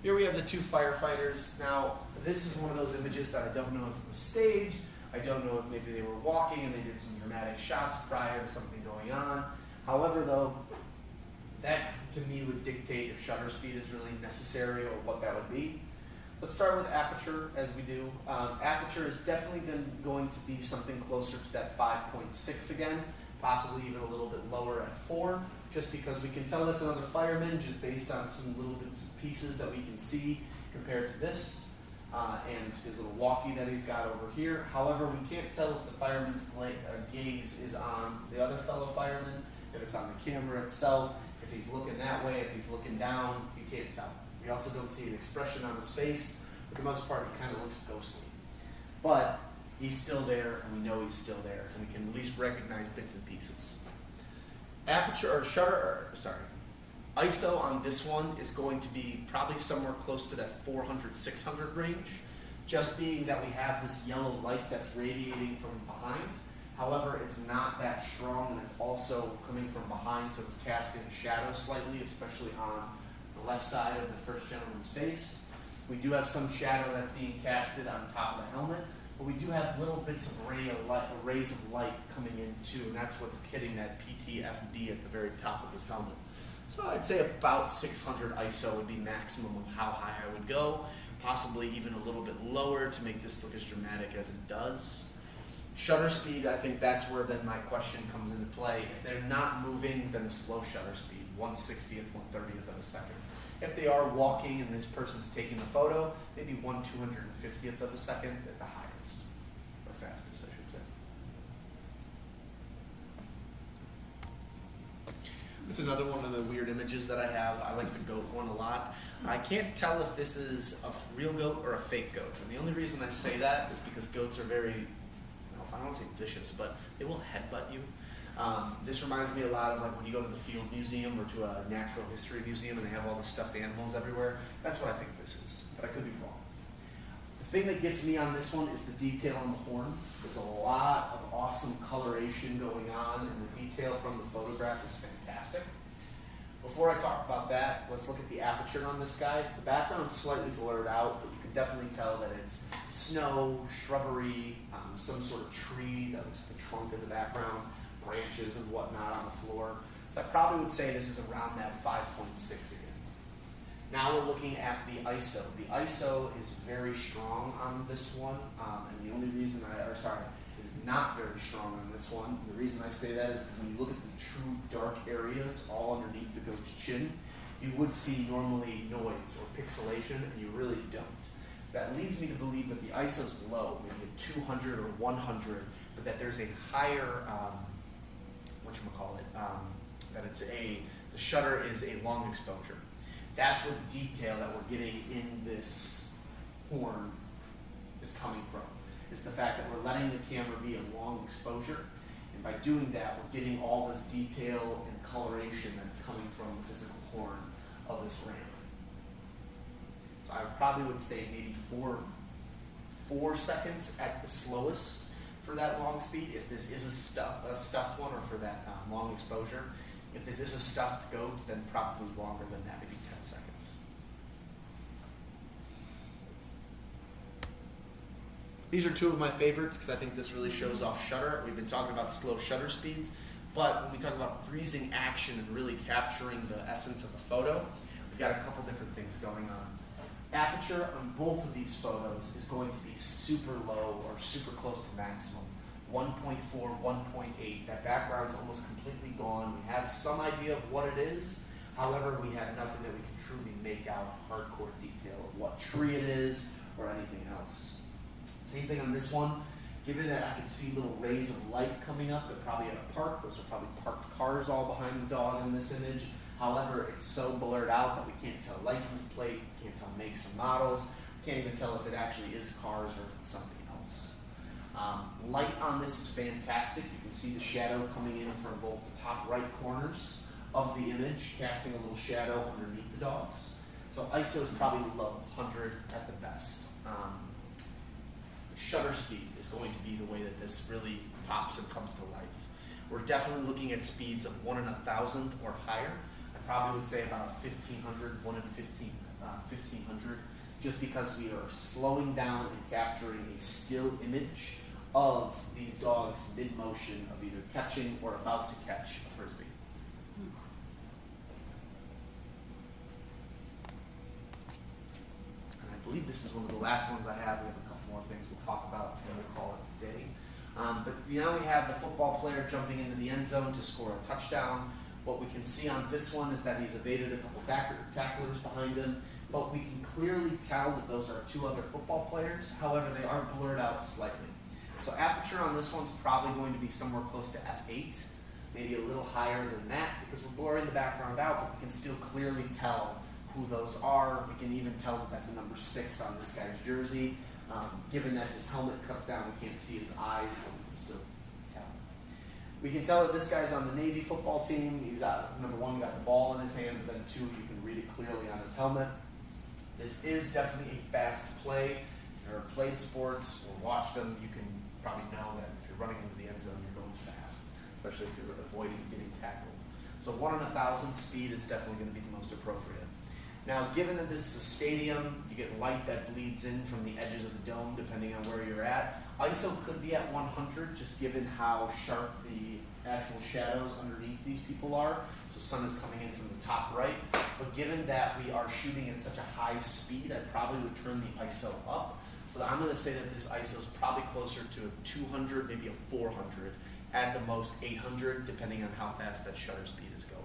Here we have the two firefighters. Now, this is one of those images that I don't know if it was staged. I don't know if maybe they were walking and they did some dramatic shots prior to something going on. However, though, that to me would dictate if shutter speed is really necessary or what that would be. Let's start with aperture, as we do. Aperture is definitely going to be something closer to that 5.6 again, possibly even a little bit lower at 4, just because we can tell that's another fireman just based on some little bits and pieces that we can see compared to this, and his little walkie that he's got over here. However, we can't tell if the fireman's gaze is on the other fellow fireman, if it's on the camera itself, if he's looking that way, if he's looking down, you can't tell. We also don't see an expression on his face. For the most part, he kind of looks ghostly. But he's still there, and we know he's still there, and we can at least recognize bits and pieces. ISO on this one is going to be probably somewhere close to that 400, 600 range, just being that we have this yellow light that's radiating from behind. However, it's not that strong, and it's also coming from behind, so it's casting a shadow slightly, especially on the left side of the first gentleman's face. We do have some shadow that's being casted on top of the helmet, but we do have little bits of rays of light coming in too, and that's what's hitting that PTFD at the very top of this helmet. So I'd say about 600 ISO would be maximum of how high I would go, possibly even a little bit lower to make this look as dramatic as it does. Shutter speed, I think that's where then my question comes into play. If they're not moving, then a slow shutter speed, 1/60th, 1/30th of a second. If they are walking and this person's taking the photo, maybe 1/250th of a second at the highest, or fastest, I should say. This is another one of the weird images that I have. I like the goat one a lot. I can't tell if this is a real goat or a fake goat. And the only reason I say that is because goats are very, I don't want to say vicious, but they will headbutt you. This reminds me a lot of like when you go to the Field Museum or to a natural history museum and they have all the stuffed animals everywhere. That's what I think this is, but I could be wrong. The thing that gets me on this one is the detail on the horns. There's a lot of awesome coloration going on, and the detail from the photograph is fantastic. Before I talk about that, let's look at the aperture on this guy. The background's slightly blurred out, but you can definitely tell that it's snow, shrubbery, some sort of tree that looks like the trunk in the background, branches and whatnot on the floor. So I probably would say this is around that 5.6 again. Now we're looking at the ISO. The ISO is very strong on this one, and the only reason is not very strong on this one. The reason I say that is because when you look at the true dark areas all underneath the goat's chin, you would see normally noise or pixelation, and you really don't. So that leads me to believe that the ISO is low, maybe a 200 or 100, but that there's a higher, that the shutter is a long exposure. That's where the detail that we're getting in this horn is coming from. It's the fact that we're letting the camera be a long exposure, and by doing that, we're getting all this detail and coloration that's coming from the physical horn of this ram. So I probably would say maybe 4 seconds at the slowest for that long speed, if this is a stuffed one, or for that long exposure. If this is a stuffed goat, then probably longer than that, maybe 10 seconds. These are two of my favorites because I think this really shows off shutter. We've been talking about slow shutter speeds, but when we talk about freezing action and really capturing the essence of a photo, we've got a couple different things going on. Aperture on both of these photos is going to be super low or super close to maximum. 1.4, 1.8. That background's almost completely gone. We have some idea of what it is. However, we have nothing that we can truly make out hardcore detail of what tree it is or anything else. Same thing on this one. Given that I can see little rays of light coming up, they're probably at a park. Those are probably parked cars all behind the dog in this image. However, it's so blurred out that we can't tell license plate, we can't tell makes or models, we can't even tell if it actually is cars or if it's something else. Light on this is fantastic. You can see the shadow coming in from both the top right corners of the image, casting a little shadow underneath the dogs. So ISO is probably low, 100 at the best. Shutter speed is going to be the way that this really pops and comes to life. We're definitely looking at speeds of 1 in 1,000 or higher. I probably would say about 1,500, 1 in 1,500, just because we are slowing down and capturing a still image of these dogs mid-motion of either catching or about to catch a frisbee. And I believe this is one of the last ones I have. We have a couple more things we'll talk about and we'll call it a day. But now we have the football player jumping into the end zone to score a touchdown. What we can see on this one is that he's evaded a couple tacklers behind him, but we can clearly tell that those are 2 other football players. However, they are blurred out slightly. So aperture on this one's probably going to be somewhere close to f8, maybe a little higher than that, because we're blurring the background out, but we can still clearly tell who those are. We can even tell that that's a number 6 on this guy's jersey. Given that his helmet cuts down, we can't see his eyes, but we can still tell. We can tell that this guy's on the Navy football team. He's got, number 1, he got the ball in his hand, but then 2, you can read it clearly on his helmet. This is definitely a fast play. If you've ever played sports or watched them, you can probably know that if you're running into the end zone, you're going fast, especially if you're avoiding getting tackled. So 1 in 1,000 speed is definitely going to be the most appropriate. Now, given that this is a stadium, you get light that bleeds in from the edges of the dome, depending on where you're at. ISO could be at 100, just given how sharp the actual shadows underneath these people are. So sun is coming in from the top right. But given that we are shooting at such a high speed, I probably would turn the ISO up. So I'm going to say that this ISO is probably closer to a 200, maybe a 400, at the most 800, depending on how fast that shutter speed is going.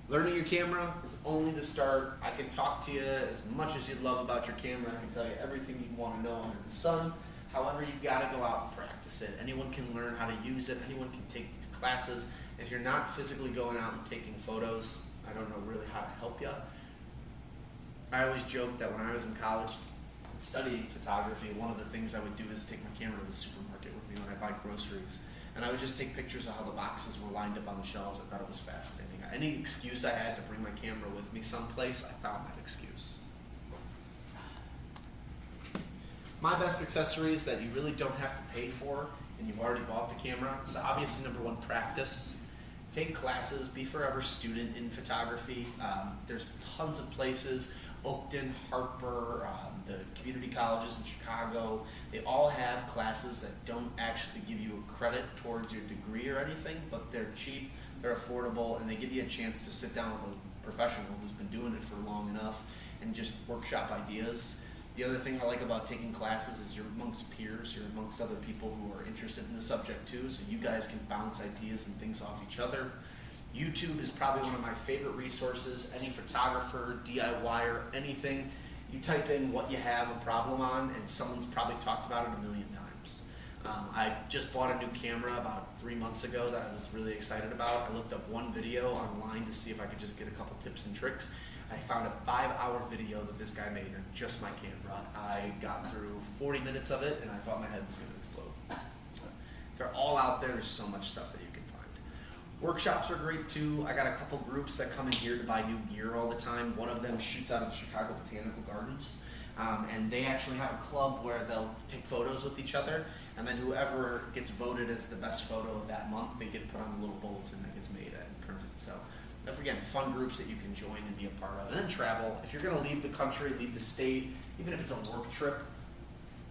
Learning your camera is only the start. I can talk to you as much as you'd love about your camera. I can tell you everything you'd want to know under the sun. However, you've got to go out and practice it. Anyone can learn how to use it. Anyone can take these classes. If you're not physically going out and taking photos, I don't know really how to help you. I always joke that when I was in college studying photography, one of the things I would do is take my camera to the supermarket with me when I buy groceries. and I would just take pictures of how the boxes were lined up on the shelves. I thought it was fascinating. Any excuse I had to bring my camera with me someplace, I found that excuse. My best accessories that you really don't have to pay for, and you've already bought the camera, is obviously number one, practice. Take classes, be forever student in photography. There's tons of places, Oakton, Harper, the community colleges in Chicago, they all have classes that don't actually give you a credit towards your degree or anything, but they're cheap, they're affordable, and they give you a chance to sit down with a professional who's been doing it for long enough and just workshop ideas. The other thing I like about taking classes is you're amongst peers, you're amongst other people who are interested in the subject too, so you guys can bounce ideas and things off each other. YouTube is probably one of my favorite resources. Any photographer, DIYer, anything, you type in what you have a problem on and someone's probably talked about it a million times. I just bought a new camera about 3 months ago that I was really excited about. I looked up one video online to see if I could just get a couple tips and tricks. I found a 5-hour video that this guy made on just my camera. I got through 40 minutes of it and I thought my head was going to explode. They're all out there. There's so much stuff that you can find. Workshops are great too. I got a couple groups that come in here to buy new gear all the time. One of them shoots out of the Chicago Botanical Gardens. And they actually have a club where they'll take photos with each other, and then whoever gets voted as the best photo of that month, they get put on a little bulletin that gets made and printed. So, again, fun groups that you can join and be a part of. And then travel. If you're going to leave the country, leave the state, even if it's a work trip,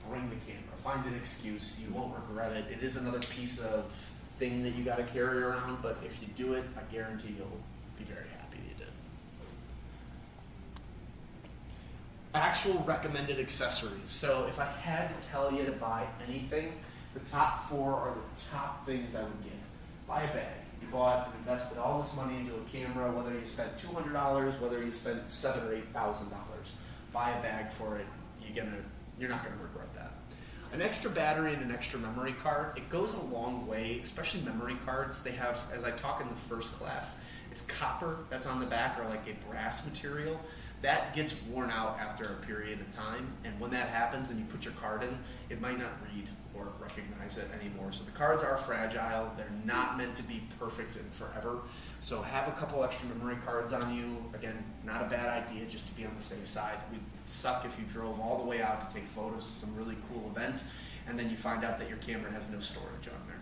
bring the camera. Find an excuse. You won't regret it. It is another piece of thing that you got to carry around, but if you do it, I guarantee you'll be very happy that you did. Actual recommended accessories. So if I had to tell you to buy anything, the top 4 are the top things I would get. Buy a bag. You bought and invested all this money into a camera, whether you spent $200, whether you spent $7,000 or $8,000. Buy a bag for it. You're not gonna regret that. An extra battery and an extra memory card, it goes a long way, especially memory cards. They have, as I talk in the first class, it's copper that's on the back or like a brass material. That gets worn out after a period of time, and when that happens and you put your card in, it might not read or recognize it anymore. So the cards are fragile, they're not meant to be perfect and forever. So have a couple extra memory cards on you. Again, not a bad idea, just to be on the safe side. It would suck if you drove all the way out to take photos of some really cool event, and then you find out that your camera has no storage on there.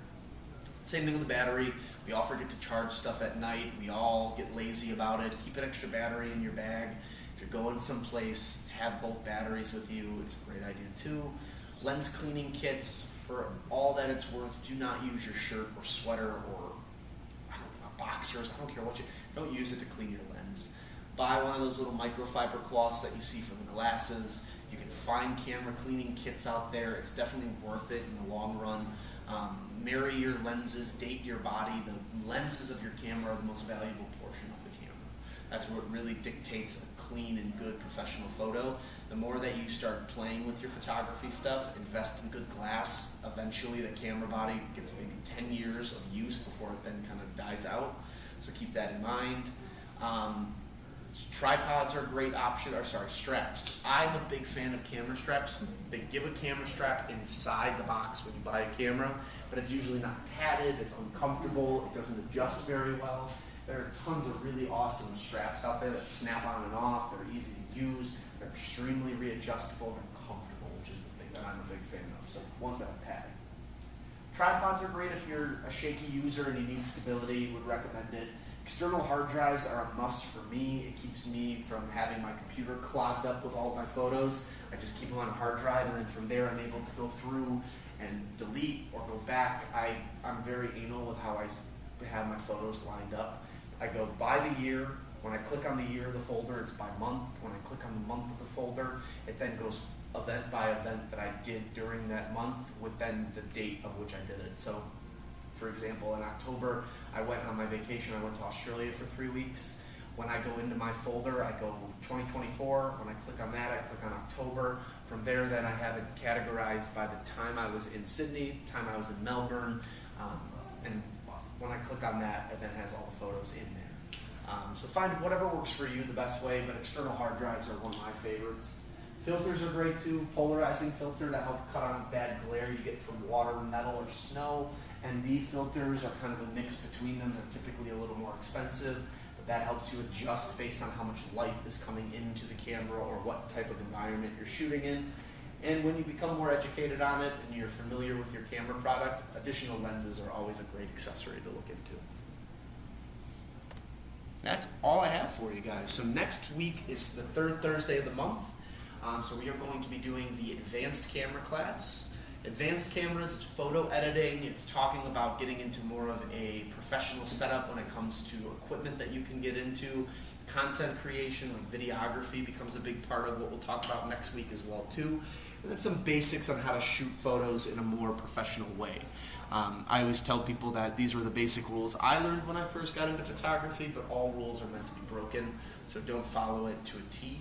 Same thing with the battery. We all forget to charge stuff at night. We all get lazy about it. Keep an extra battery in your bag. If you're going someplace, have both batteries with you. It's a great idea too. Lens cleaning kits, for all that it's worth, do not use your shirt or sweater or boxers. I don't care what don't use it to clean your lens. Buy one of those little microfiber cloths that you see for the glasses. You can find camera cleaning kits out there. It's definitely worth it in the long run. Marry your lenses, date your body. The lenses of your camera are the most valuable portion of the camera. That's what really dictates a clean and good professional photo. The more that you start playing with your photography stuff, invest in good glass, eventually the camera body gets maybe 10 years of use before it then kind of dies out. So keep that in mind. Tripods are a great option, straps. I'm a big fan of camera straps. They give a camera strap inside the box when you buy a camera, but it's usually not padded, it's uncomfortable, it doesn't adjust very well. There are tons of really awesome straps out there that snap on and off, they're easy to use, they're extremely readjustable, they're comfortable, which is the thing that I'm a big fan of, so ones that have padding. Tripods are great if you're a shaky user and you need stability, would recommend it. External hard drives are a must for me. It keeps me from having my computer clogged up with all of my photos. I just keep them on a hard drive, and then from there I'm able to go through and delete or go back. I'm very anal with how I have my photos lined up. I go by the year. When I click on the year of the folder, it's by month. When I click on the month of the folder, it then goes event by event that I did during that month with then the date of which I did it. So, for example, in October, I went on my vacation. I went to Australia for 3 weeks. When I go into my folder, I go 2024. When I click on that, I click on October. From there, then I have it categorized by the time I was in Sydney, the time I was in Melbourne, and when I click on that, it then has all the photos in there. So find whatever works for you the best way, but external hard drives are one of my favorites. Filters are great too. Polarizing filter to help cut on bad glare you get from water, metal, or snow. ND filters are kind of a mix between them. They're typically a little more expensive, but that helps you adjust based on how much light is coming into the camera or what type of environment you're shooting in. And when you become more educated on it and you're familiar with your camera product, additional lenses are always a great accessory to look into. That's all I have for you guys. So next week is the third Thursday of the month. So we are going to be doing the advanced camera class. Advanced cameras is photo editing. It's talking about getting into more of a professional setup when it comes to equipment that you can get into. Content creation, like videography, becomes a big part of what we'll talk about next week as well too. And then some basics on how to shoot photos in a more professional way. I always tell people that these were the basic rules I learned when I first got into photography, but all rules are meant to be broken, so don't follow it to a T.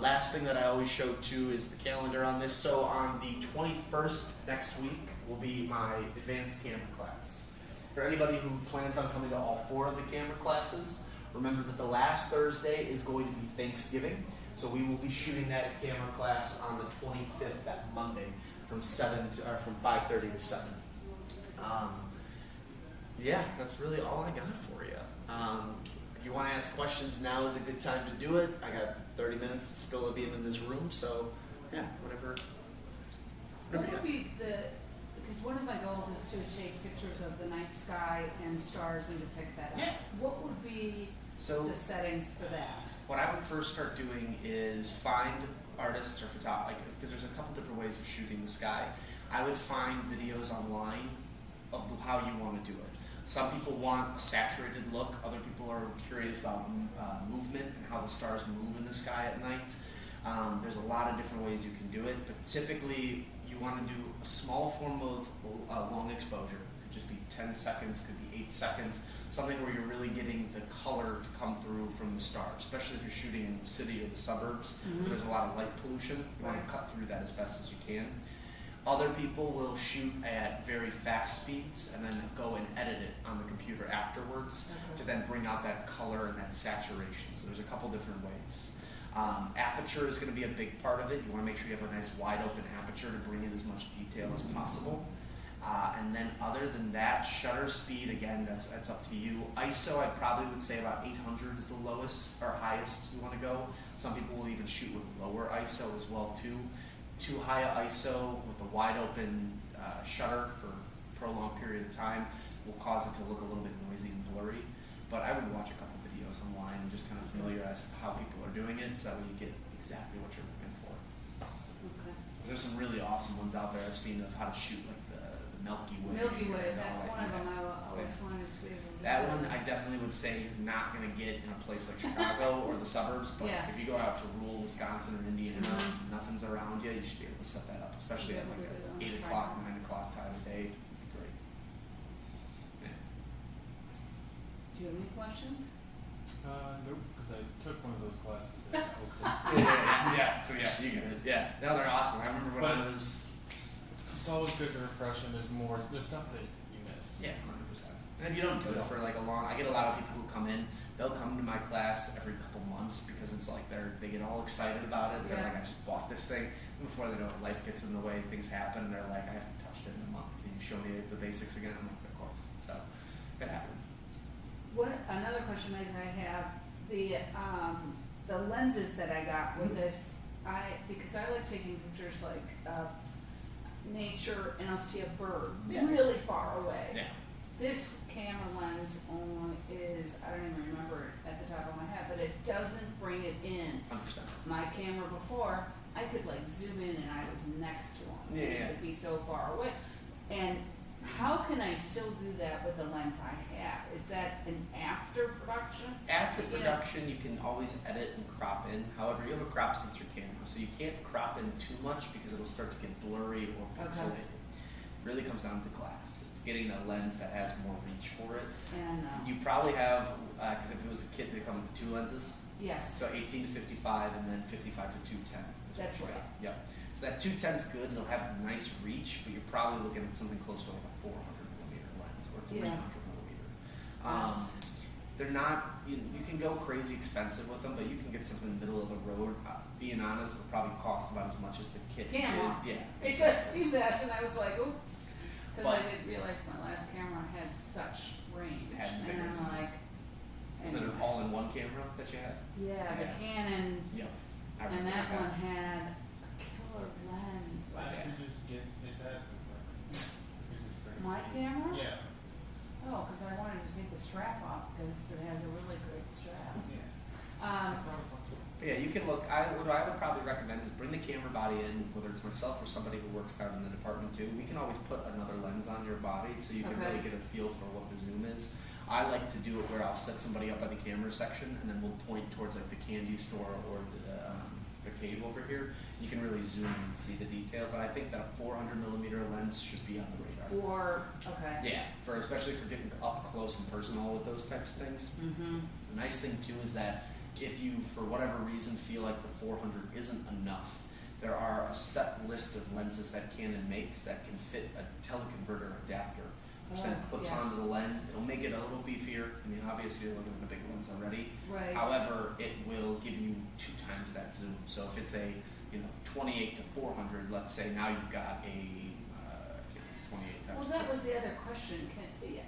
Last thing that I always show too is the calendar on this. So on the 21st next week will be my advanced camera class. For anybody who plans on coming to all 4 of the camera classes, remember that the last Thursday is going to be Thanksgiving. So we will be shooting that camera class on the 25th, that Monday, from 5:30 to 7. Yeah, that's really all I got for you. If you want to ask questions, now is a good time to do it. I got 30 minutes still of being in this room, so yeah, whatever What you would got. be because one of my goals is to take pictures of the night sky and stars and depict that. Yeah. What would be the settings for that? What I would first start doing is find artists or photographers, because there's a couple different ways of shooting the sky. I would find videos online of how you want to do it. Some people want a saturated look. Other people are curious about movement and how the stars move in the sky at night. There's a lot of different ways you can do it, but typically you want to do a small form of long exposure. It could just be 10 seconds, could be 8 seconds, something where you're really getting the color to come through from the stars, especially if you're shooting in the city or the suburbs, where there's a lot of light pollution. You want to cut through that as best as you can. Other people will shoot at very fast speeds and then go and edit it on the computer afterwards to then bring out that color and that saturation. So there's a couple different ways. Aperture is going to be a big part of it. You want to make sure you have a nice wide open aperture to bring in as much detail as possible. And then other than that, shutter speed, again, that's up to you. ISO, I probably would say about 800 is the lowest or highest you want to go. Some people will even shoot with lower ISO as well too. Too high a ISO with a wide open shutter for a prolonged period of time will cause it to look a little bit noisy and blurry. But I would watch a couple videos online and just kind of familiarize how people are doing it, so that way you get exactly what you're looking for. Okay. There's some really awesome ones out there I've seen of how to shoot like the Milky Way. Milky Way, and all that's that. one of them I always wanted to be able to do. That one I definitely would say you're not going to get in a place like Chicago or the suburbs, but Yeah. if you go out to rural Wisconsin or Indiana, nothing's around you, you should be able to set that up, especially at like Yeah, 8 o'clock, 9 o'clock time of day. It'd be great. Yeah. Do you have any questions? Nope, because I took one of those classes at Oakton. So yeah, you get it. Yeah, no, they're awesome. I remember when I was. It's always good to refresh, and there's stuff that you miss. Yeah, 100%. And if you don't do it for like a long, I get a lot of people who come in. They'll come to my class every couple months because it's like they get all excited about it. They're like, I just bought this thing. And before they know it, life gets in the way, things happen. And they're like, I haven't touched it in a month. Can you show me the basics again? I'm like, of course. So it happens. Another question is I have the lenses that I got with this. Because I like taking pictures like nature, and I'll see a bird really far away. Yeah. This camera lens only is, I don't even remember it at the top of my head, but it doesn't bring it in. 100%. My camera before, I could like zoom in and I was next to them. Yeah. It could be so far away. And how can I still do that with the lens I have? Is that an after production? After production, you can always edit and crop in. However, you have a crop sensor camera, so you can't crop in too much because it'll start to get blurry or pixelated. It really comes down to the glass. It's getting a lens that has more reach for it. And You probably have, because if it was a kit, they come with 2 lenses. yes. So 18 to 55 and then 55 to 210. Is what That's you right. got. Yep. So that 210 is good. It'll have nice reach, but you're probably looking at something close to like a 400 millimeter lens or 300 millimeter. Yes. they're not, you can go crazy expensive with them, but you can get something middle of the road. Being honest, they'll probably cost about as much as the kit did. Camera. Yeah. It just seemed that, and I was like, oops, because I But- didn't realize my last camera had such range, It had bigger and I'm zoom. like. Was it an anyway. all-in-one camera that you had? Yeah, the Yeah. Canon, Yep. I and remember that one had a killer lens. I Yeah. could just get, it's at, you could just bring it. My camera? Yeah, Oh, because I wanted to take the strap off because it has a really great strap. yeah. Um, Yeah, you can look. What I would probably recommend is bring the camera body in, whether it's myself or somebody who works down in the department too. We can always put another lens on your body so you can Okay. really get a feel for what the zoom is. I like to do it where I'll set somebody up by the camera section and then we'll point towards like the candy store or the cave over here. You can really zoom and see the detail, but I think that a 400mm lens should be on the radar. or, okay. Yeah, especially for getting up close and personal with those types of things. Mm-hmm. The nice thing too is that if you, for whatever reason, feel like the 400 isn't enough, there are a set list of lenses that Canon makes that can fit a teleconverter adapter, which then Oh, clips yeah. onto the lens. It'll make it a little beefier. I mean, obviously you're looking at a big lens already. Right. However, it will give you 2 times that zoom. So if it's a 28 to 400, let's say, now you've got a 28 times. Well, that 2. was the other question.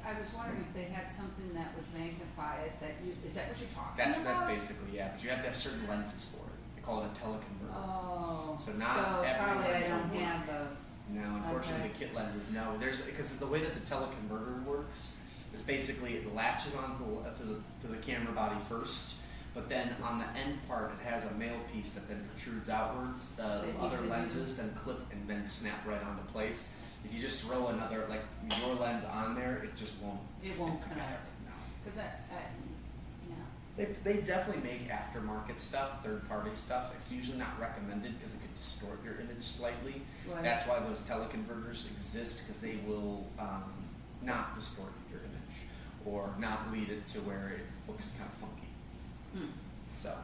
I was wondering if they had something that would magnify it, is that what you're talking about? That's basically, yeah, but you have to have certain lenses for it. They call it a teleconverter. Oh, So not every probably I lens will don't work. have those. No, unfortunately, Okay. the kit lenses, no. Because the way that the teleconverter works is basically it latches onto to the camera body first, but then on the end part it has a male piece that then protrudes outwards. The That you other can- lenses then clip and then snap right onto place. If you just throw another, like your lens on there, it just won't. It won't fit together. connect. No. Because yeah. They definitely make aftermarket stuff, third-party stuff. It's usually not recommended because it could distort your image slightly. Right. That's why those teleconverters exist, because they will not distort your image or not lead it to where it looks kind of funky. Hmm. So,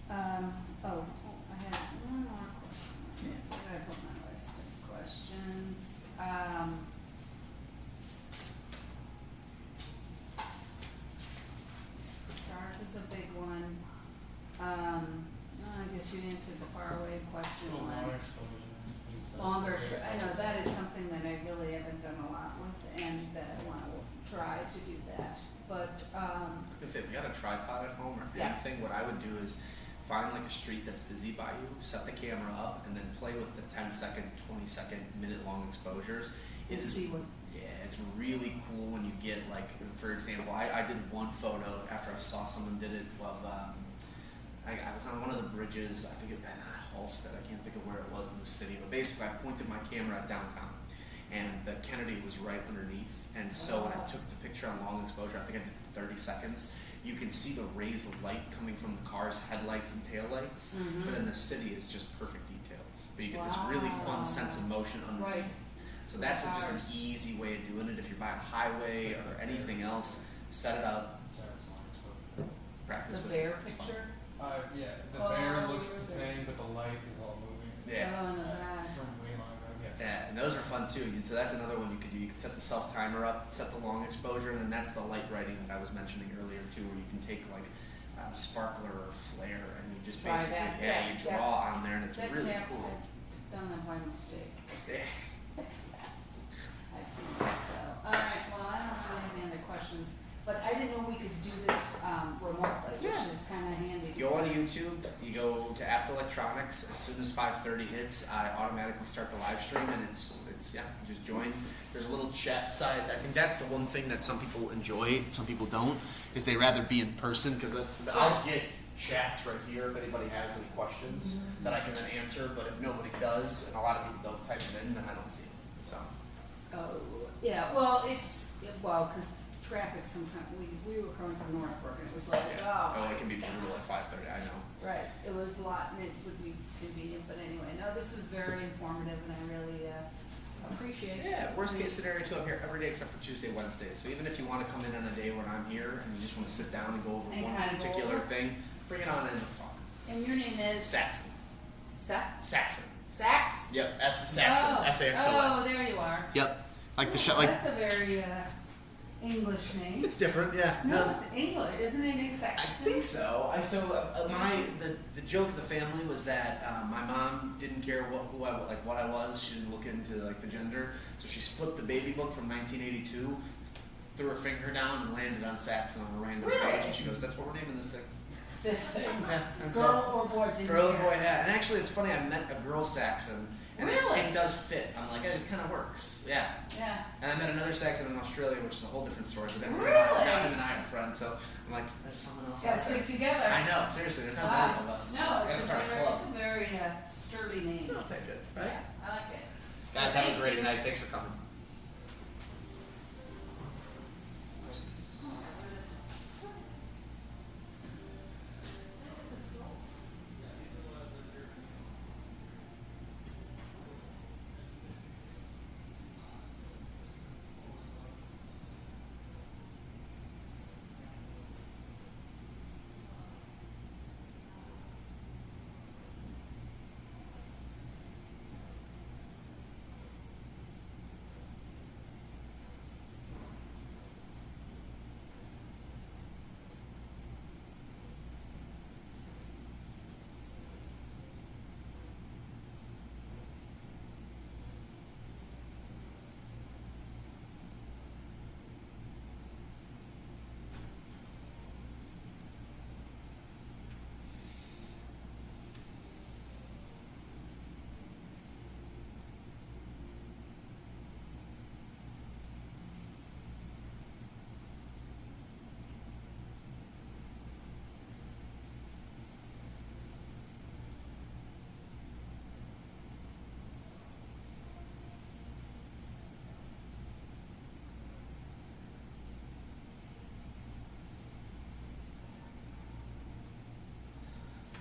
I had one more question. Where did I put my list of questions? SART was a big one. I guess you answered the faraway question Oh, one. long exposure. Longer, I know that is something that I really haven't done a lot with, and that I want to try to do that. But, I was gonna say, if you got a tripod at home or Yeah. anything, what I would do is find like a street that's busy by you, set the camera up, and then play with the 10-second, 20-second, minute-long exposures. and It's see what, Yeah, it's really cool when you get, like, for example, I did one photo after I saw someone did it of, I was on one of the bridges, I think it was Halstead, I can't think of where it was in the city, but basically I pointed my camera at downtown, and the Kennedy was right underneath, and so when I took the picture on long exposure, I think I did 30 seconds, you can see the rays of light coming from the car's headlights and taillights, Mhm. but then the city is just perfect detail. But you get this really fun Wow. sense of motion underneath. Right. So that's just an Cars. easy way of doing it. If you're by a highway or anything else, set it up, Sorry, it's long exposure. practice the with bear it. It's fun. picture? Yeah, the Oh, bear looks the okay. same, but the light is all moving. Yeah. Oh, in the back. From way long ago, yes. Yeah, and those are fun too. So that's another one you could do. You could set the self timer up, set the long exposure, and then that's the light writing that I was mentioning earlier too, where you can take like a sparkler or flare and you just Try basically, that. you Yeah. draw on there and it's That's really hap- cool. I've done that by mistake. Yeah. I've seen that, so, alright, well, I don't have any other questions, but I didn't know we could do this, remotely, which Yeah. is kinda handy. You go on because- YouTube, you go to Apt Electronics, as soon as 5:30 hits, I automatically start the live stream and it's you just join. There's a little chat side. I think that's the one thing that some people enjoy, some people don't, is they rather be in person, because I'll get chats right here if anybody has any questions that I can then answer, but if nobody does, and a lot of people don't type it in, then I don't see it, so. Oh, yeah, well, cause traffic sometimes, we were coming from Northbrook and it was like, Yeah. oh. It can be brutal at 5:30, I know. Right, it was a lot and it would be convenient, but anyway, no, this was very informative and I really, appreciate it. Yeah, worst case scenario too, I'm here every day except for Tuesday, Wednesday. So even if you want to come in on a day when I'm here and you just want to sit down and go over And one kind of go particular over. thing, bring it on in, let's talk. And your name is? Saxon. Saxon. Sax? Yep, S Saxon. Oh, S-A-X-O-N. oh, there you are. Yep. Like the Oh, show, like that's a very, English name. It's different, yeah. No, it's English, isn't it? I Sexton? think so. The joke of the family was that my mom didn't care what I was. She didn't look into like the gender, so she flipped the baby book from 1982, threw her finger down, and landed on Saxon on a random Really? page. And she goes, "That's what we're naming this thing." This thing. Yeah, that's Girl it. or boy, didn't Girl or care. boy, yeah. And actually, it's funny. I met a girl Saxon, and Really? it does fit. I'm like, it kind of works. Yeah. Yeah. And I met another Saxon in Australia, which is a whole different story. But then Really? now him and I are friends, so I'm like, there's someone else Gotta out there. stick together. I know, seriously, there's not Wow. many of us. No, Gotta it's start a club. a very sturdy name. I'll take it, right? Yeah, I like it. Guys, have Thank a great you. night. Thanks for coming.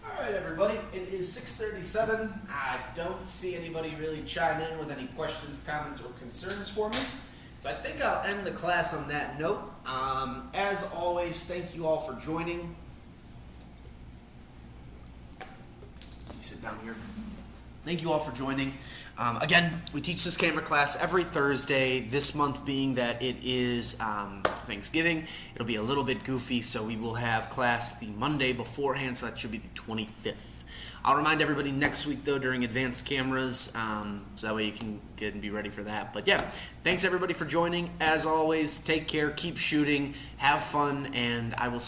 All right, everybody. It is 6:37. I don't see anybody really chime in with any questions, comments, or concerns for me. So I think I'll end the class on that note. As always, thank you all for joining. You sit down here. Thank you all for joining. Again, we teach this camera class every Thursday, this month being that it is Thanksgiving. It'll be a little bit goofy, so we will have class the Monday beforehand, so that should be the 25th. I'll remind everybody next week, though, during advanced cameras, so that way you can get and be ready for that. But yeah, thanks everybody for joining. As always, take care, keep shooting, have fun, and I will see